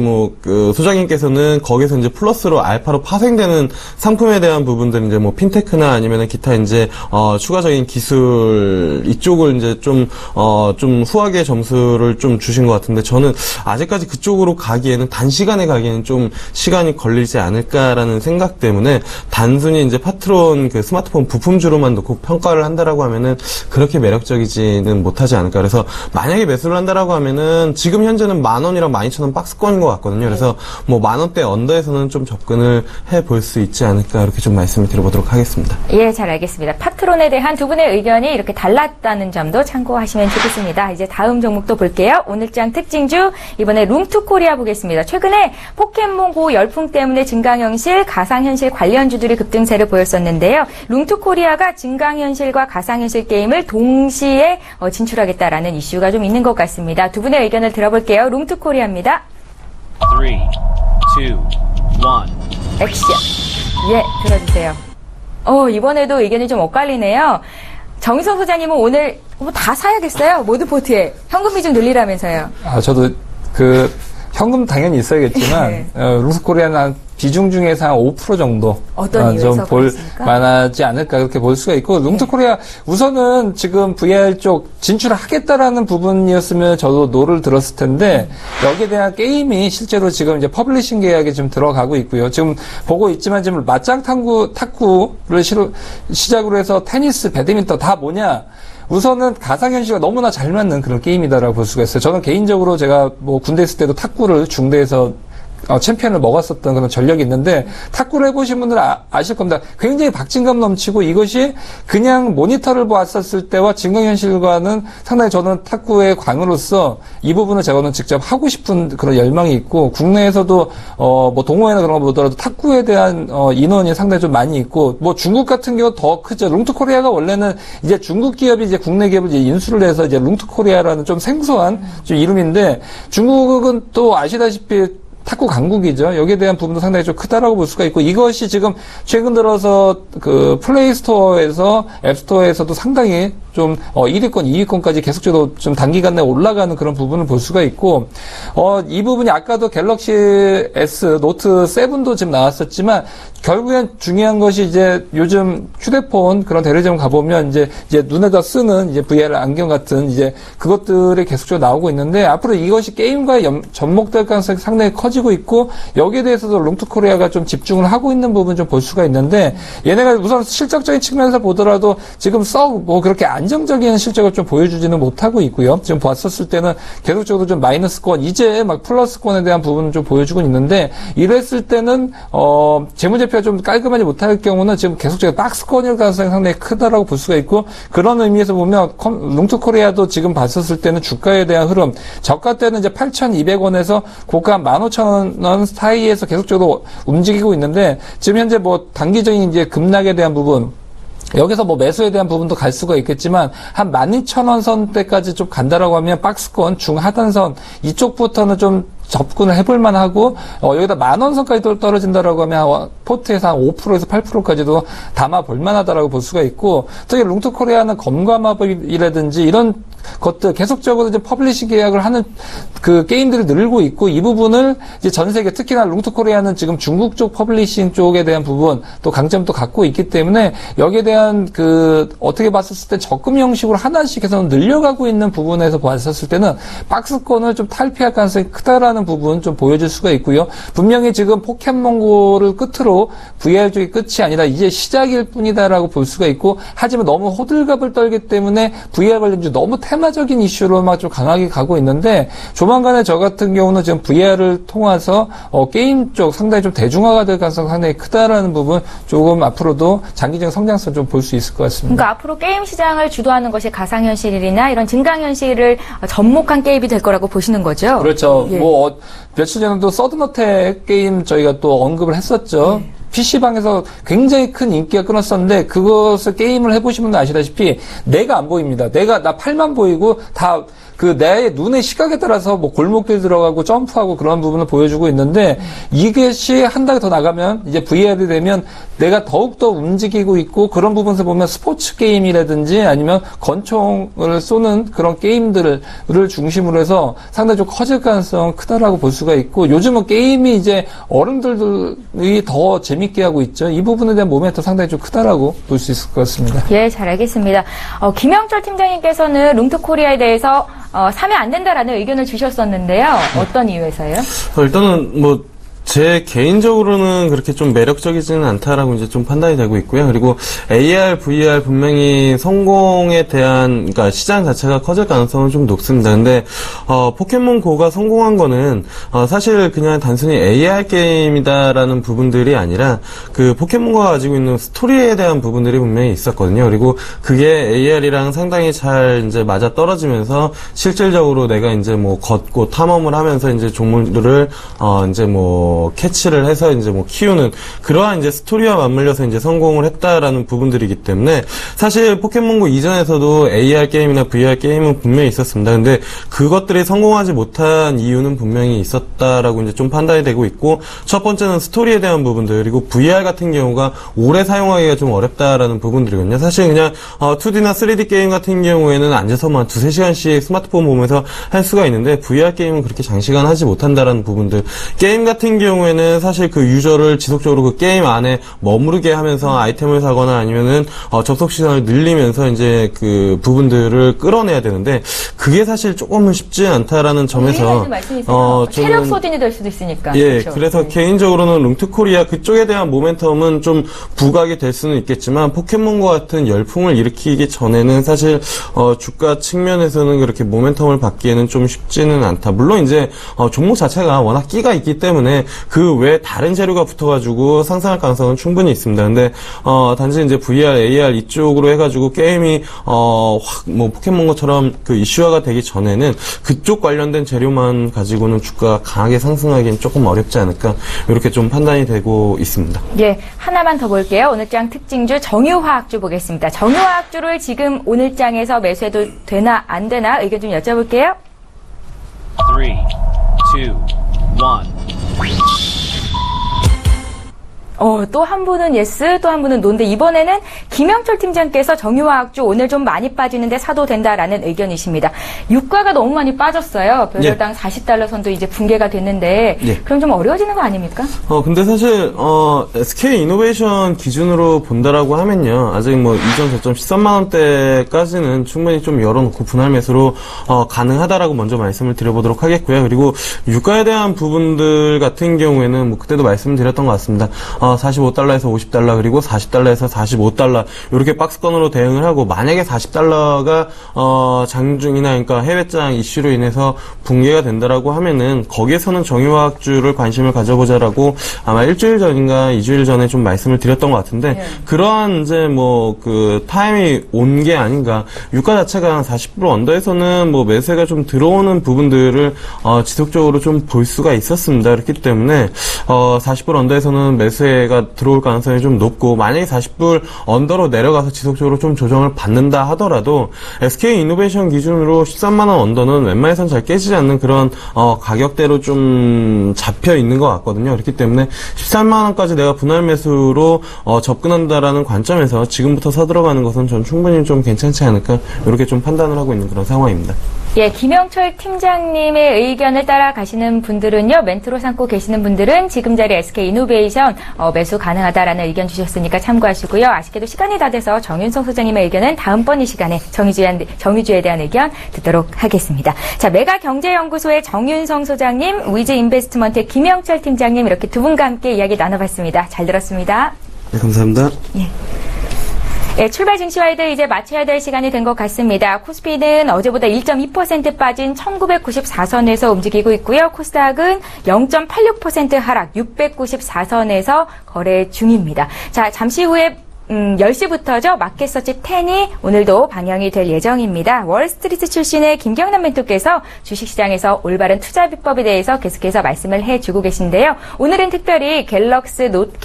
소장님께서는 거기서 이제 플러스로 알파로 파생되는 상품에 대한 부분들, 이제 핀테크나 아니면은 기타 이제 추가적인 기술 이쪽을 이제 좀 후하게 점수를 좀 주신 것 같은데, 저는 아직까지 그쪽으로 가기에는 단시간에 가기에는 좀 시간이 걸리지 않을까라는 생각 때문에 단순히 이제 파트론 스마트폰 부품주로만 놓고 평가를 한다라고 하면은 그렇게 매력적이지는 못하지 않을까. 그래서 만약에 매수를 한다라고 하면은 지금 현재는 10,000원이랑 12,000원 박스권인 것 같거든요. 그래서 10,000원대 언더에서는 좀 접근을 해볼 수 있지 않을까, 이렇게 좀 말씀을 드려보도록 하겠습니다. 예, 잘 알겠습니다. 파트론에 대한 두 분의 의견이 이렇게 달랐다는 점도 참고하시면 좋겠습니다. 이제 다음 종목도 볼게요. 오늘장 특징주, 이번에 룸투코리아 보겠습니다. 최근에 포켓몬고 열풍 때문에 증강현실, 가상현실 관련주들이 급등세를 보였었는데요. 룸투코리아가 증강현실과 가상현실 게임을 동시에 진출하겠다라는 이슈가 좀 있는 것 같습니다. 두 분의 의견을 들어볼게요. 룸투코리아입니다. 3, 2, 1. 액션. 예, 들어주세요. 이번에도 의견이 좀 엇갈리네요. 정의선 소장님은 오늘 다 사야겠어요. 모드포트에 현금 비중 늘리라면서요. 저도 현금 당연히 있어야겠지만 룸투코리아는 비중 중에서 한 5% 정도 좀 볼 만하지 않을까, 그렇게 볼 수가 있고, 룸투코리아 우선은 지금 VR 쪽 진출하겠다라는 부분이었으면 저도 노를 들었을 텐데, 여기에 대한 게임이 실제로 지금 이제 퍼블리싱 계약에 좀 들어가고 있고요. 지금 보고 있지만 지금 맞짱 탁구를 시작으로 해서 테니스, 배드민턴 다 뭐냐? 우선은 가상현실과 너무나 잘 맞는 그런 게임이다라고 볼 수가 있어요. 저는 개인적으로 제가 군대 있을 때도 탁구를 중대에서 챔피언을 먹었었던 그런 전력이 있는데, 탁구를 해보신 분들은 아실 겁니다. 굉장히 박진감 넘치고, 이것이 그냥 모니터를 봤었을 때와 증강현실과는 상당히 저는 탁구의 광으로서 이 부분을 저는 직접 하고 싶은 그런 열망이 있고, 국내에서도 동호회나 그런 거 보더라도 탁구에 대한 인원이 상당히 좀 많이 있고, 중국 같은 경우 더 크죠. 룸투코리아가 원래는 이제 중국 기업이 이제 국내 기업을 이제 인수를 해서 이제 룸투코리아라는 좀 생소한 좀 이름인데, 중국은 또 아시다시피 탁구 강국이죠. 여기에 대한 부분도 상당히 좀 크다라고 볼 수가 있고, 이것이 지금 최근 들어서 플레이스토어에서 앱스토어에서도 상당히 좀 1위권, 2위권까지 계속적으로 좀 단기간 내에 올라가는 그런 부분을 볼 수가 있고, 이 부분이 아까도 갤럭시 S 노트 7도 지금 나왔었지만, 결국엔 중요한 것이 이제 요즘 휴대폰 그런 대리점 가보면 이제 눈에다 쓰는 이제 VR 안경 같은 이제 그것들이 계속적으로 나오고 있는데, 앞으로 이것이 게임과에 접목될 가능성이 상당히 커지고 있고, 여기에 대해서도 룸투코리아가 좀 집중을 하고 있는 부분 좀 볼 수가 있는데, 얘네가 우선 실적적인 측면에서 보더라도 지금 그렇게 안정적인 실적을 좀 보여주지는 못하고 있고요. 지금 봤었을 때는 계속적으로 좀 마이너스권, 이제 막 플러스권에 대한 부분을 좀 보여주고 있는데, 이랬을 때는 재무제표가 좀 깔끔하지 못할 경우는 지금 계속적으로 박스권일 가능성이 상당히 크다라고 볼 수가 있고, 그런 의미에서 보면 룸투코리아도 지금 봤었을 때는 주가에 대한 흐름, 저가 때는 이제 8,200원에서 고가 15,000원 사이에서 계속적으로 움직이고 있는데, 지금 현재 단기적인 이제 급락에 대한 부분, 여기서 매수에 대한 부분도 갈 수가 있겠지만, 한 12,000원 선대까지 좀 간다라고 하면 박스권 중하단선 이쪽부터는 좀 접근을 해볼 만하고 여기다 10,000원 선까지 떨어진다라고 하면 포트에서 한 5%에서 8%까지도 담아 볼 만하다라고 볼 수가 있고, 특히 룽트코리아는 검과 마법이라든지 이런 것들 계속적으로 이제 퍼블리싱 계약을 하는 그 게임들이 늘고 있고, 이 부분을 이제 전 세계 특히나 룽트코리아는 지금 중국 쪽 퍼블리싱 쪽에 대한 부분 또 강점도 갖고 있기 때문에 여기에 대한 그 어떻게 봤었을 때 적금 형식으로 하나씩 해서 늘려가고 있는 부분에서 봤었을 때는 박스권을 좀 탈피할 가능성이 크다라는 부분 좀 보여줄 수가 있고요. 분명히 지금 포켓몬고를 끝으로 VR 쪽이 끝이 아니라 이제 시작일 뿐이다라고 볼 수가 있고, 하지만 너무 호들갑을 떨기 때문에 VR 관련주 너무 테마적인 이슈로만 좀 강하게 가고 있는데, 조만간에 저 같은 경우는 지금 VR을 통해서 게임 쪽 상당히 좀 대중화가 될 가능성이 상당히 크다라는 부분 조금 앞으로도 장기적인 성장성 좀 볼 수 있을 것 같습니다. 그러니까 앞으로 게임 시장을 주도하는 것이 가상현실이나 이런 증강현실을 접목한 게임이 될 거라고 보시는 거죠? 그렇죠. 예. 며칠 전에도 서든어택 게임 저희가 또 언급을 했었죠. PC방에서 굉장히 큰 인기가 끊었었는데, 그것을 게임을 해보시면 아시다시피 내가 안 보입니다. 나 팔만 보이고 다 내 눈의 시각에 따라서 뭐 골목길 들어가고 점프하고 그런 부분을 보여주고 있는데, 이것이 한 달 더 나가면 이제 VR이 되면 내가 더욱더 움직이고 있고, 그런 부분에서 보면 스포츠 게임이라든지 아니면 권총을 쏘는 그런 게임들을 중심으로 해서 상당히 좀 커질 가능성은 크다라고 볼 수가 있고, 요즘은 게임이 이제 어른들이 더 재밌게 하고 있죠. 이 부분에 대한 모멘텀 상당히 좀 크다라고 볼 수 있을 것 같습니다. 예, 잘 알겠습니다. 김영철 팀장님께서는 룽트코리아에 대해서 사면 안 된다라는 의견을 주셨었는데요. 어떤 이유에서요? 일단은 제 개인적으로는 그렇게 좀 매력적이지는 않다라고 이제 좀 판단이 되고 있고요. 그리고 AR, VR 분명히 성공에 대한, 그러니까 시장 자체가 커질 가능성은 좀 높습니다. 근데, 포켓몬고가 성공한 거는, 사실 그냥 단순히 AR 게임이다라는 부분들이 아니라, 그 포켓몬고가 가지고 있는 스토리에 대한 부분들이 분명히 있었거든요. 그리고 그게 AR이랑 상당히 잘 이제 맞아 떨어지면서, 실질적으로 내가 이제 걷고 탐험을 하면서 이제 종물들을, 캐치를 해서 이제 키우는 그러한 이제 스토리와 맞물려서 이제 성공을 했다라는 부분들이기 때문에, 사실 포켓몬고 이전에서도 AR 게임이나 VR 게임은 분명히 있었습니다. 근데 그것들이 성공하지 못한 이유는 분명히 있었다라고 이제 좀 판단이 되고 있고, 첫 번째는 스토리에 대한 부분들, 그리고 VR 같은 경우가 오래 사용하기가 좀 어렵다라는 부분들이거든요. 사실 그냥 2D나 3D 게임 같은 경우에는 앉아서 2-3시간씩 스마트폰 보면서 할 수가 있는데, VR 게임은 그렇게 장시간 하지 못한다라는 부분들. 게임 같은 경우에는 사실 그 유저를 지속적으로 그 게임 안에 머무르게 하면서 아이템을 사거나 아니면은 접속 시간을 늘리면서 이제 그 부분들을 끌어내야 되는데, 그게 사실 조금은 쉽지 않다라는 점에서 체력 소진이 될 수도 있으니까. 예, 그렇죠. 그래서 개인적으로는 룽트코리아 그쪽에 대한 모멘텀은 좀 부각이 될 수는 있겠지만, 포켓몬과 같은 열풍을 일으키기 전에는 사실 주가 측면에서는 그렇게 모멘텀을 받기에는 좀 쉽지는 않다. 물론 이제 종목 자체가 워낙 끼가 있기 때문에 그 외에 다른 재료가 붙어가지고 상승할 가능성은 충분히 있습니다. 근데 단지 이제 VR, AR 이쪽으로 해가지고 게임이 포켓몬고처럼 그 이슈화가 되기 전에는 그쪽 관련된 재료만 가지고는 주가가 강하게 상승하기는 조금 어렵지 않을까, 이렇게 좀 판단이 되고 있습니다. 예, 하나만 더 볼게요. 오늘장 특징주 정유화학주 보겠습니다. 정유화학주를 지금 오늘장에서 매수해도 되나 안 되나 의견 좀 여쭤볼게요. 3, 2, 1. 또 한 분은 예스, 또 한 분은 노인데, 이번에는 김영철 팀장께서 정유화학주 오늘 좀 많이 빠지는데 사도 된다라는 의견이십니다. 유가가 너무 많이 빠졌어요. 별도당 40달러 선도 이제 붕괴가 됐는데, 그럼 좀 어려워지는 거 아닙니까? 근데 사실 SK 이노베이션 기준으로 본다라고 하면요, 아직 이전 저점 13만 원대까지는 충분히 좀 열어놓고 분할 매수로 가능하다라고 먼저 말씀을 드려보도록 하겠고요. 그리고 유가에 대한 부분들 같은 경우에는 그때도 말씀을 드렸던 것 같습니다. 45달러에서 50달러, 그리고 40달러에서 45달러, 이렇게 박스권으로 대응을 하고, 만약에 40달러가 장중이나 그러니까 해외장 이슈로 인해서 붕괴가 된다라고 하면은, 거기에서는 정유화학주를 관심을 가져보자라고 아마 일주일 전인가 2주일 전에 좀 말씀을 드렸던 것 같은데, 그러한 이제 그 타임이 온 게 아닌가. 유가 자체가 40% 언더에서는 매수가 좀 들어오는 부분들을 지속적으로 좀 볼 수가 있었습니다. 그렇기 때문에 40% 언더에서는 매수에 거래가 들어올 가능성이 좀 높고, 만약에 40불 언더로 내려가서 지속적으로 좀 조정을 받는다 하더라도 SK이노베이션 기준으로 13만 원 언더는 웬만해선 잘 깨지지 않는 그런 가격대로 좀 잡혀 있는 것 같거든요. 그렇기 때문에 13만 원까지 내가 분할 매수로 접근한다라는 관점에서 지금부터 사들어가는 것은 전 충분히 좀 괜찮지 않을까, 이렇게 좀 판단을 하고 있는 그런 상황입니다. 예, 김영철 팀장님의 의견을 따라가시는 분들은요, 멘트로 삼고 계시는 분들은 지금 자리 SK이노베이션 매수 가능하다라는 의견 주셨으니까 참고하시고요. 아쉽게도 시간이 다 돼서 정윤성 소장님의 의견은 다음번 이 시간에 정유주에 대한 의견 듣도록 하겠습니다. 자, 메가경제연구소의 정윤성 소장님, 위즈인베스트먼트의 김영철 팀장님, 이렇게 두 분과 함께 이야기 나눠봤습니다. 잘 들었습니다. 네, 감사합니다. 예. 네, 출발 증시와이드 이제 마쳐야 될 시간이 된 것 같습니다. 코스피는 어제보다 1.2% 빠진 1994선에서 움직이고 있고요. 코스닥은 0.86% 하락 694선에서 거래 중입니다. 자, 잠시 후에 10시부터죠. 마켓서치 10이 오늘도 방영이 될 예정입니다. 월스트리트 출신의 김경남 멘토께서 주식시장에서 올바른 투자 비법에 대해서 계속해서 말씀을 해주고 계신데요. 오늘은 특별히 갤럭시 노트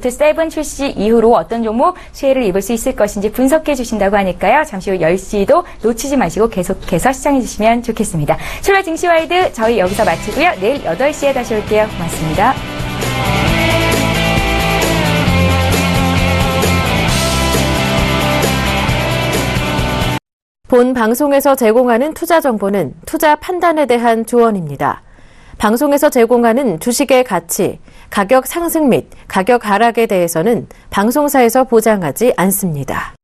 7 출시 이후로 어떤 종목 수혜를 입을 수 있을 것인지 분석해 주신다고 하니까요. 잠시 후 10시도 놓치지 마시고 계속해서 시청해 주시면 좋겠습니다. 출발 증시와이드 저희 여기서 마치고요. 내일 8시에 다시 올게요. 고맙습니다. 본 방송에서 제공하는 투자 정보는 투자 판단에 대한 조언입니다. 방송에서 제공하는 주식의 가치, 가격 상승 및 가격 하락에 대해서는 방송사에서 보장하지 않습니다.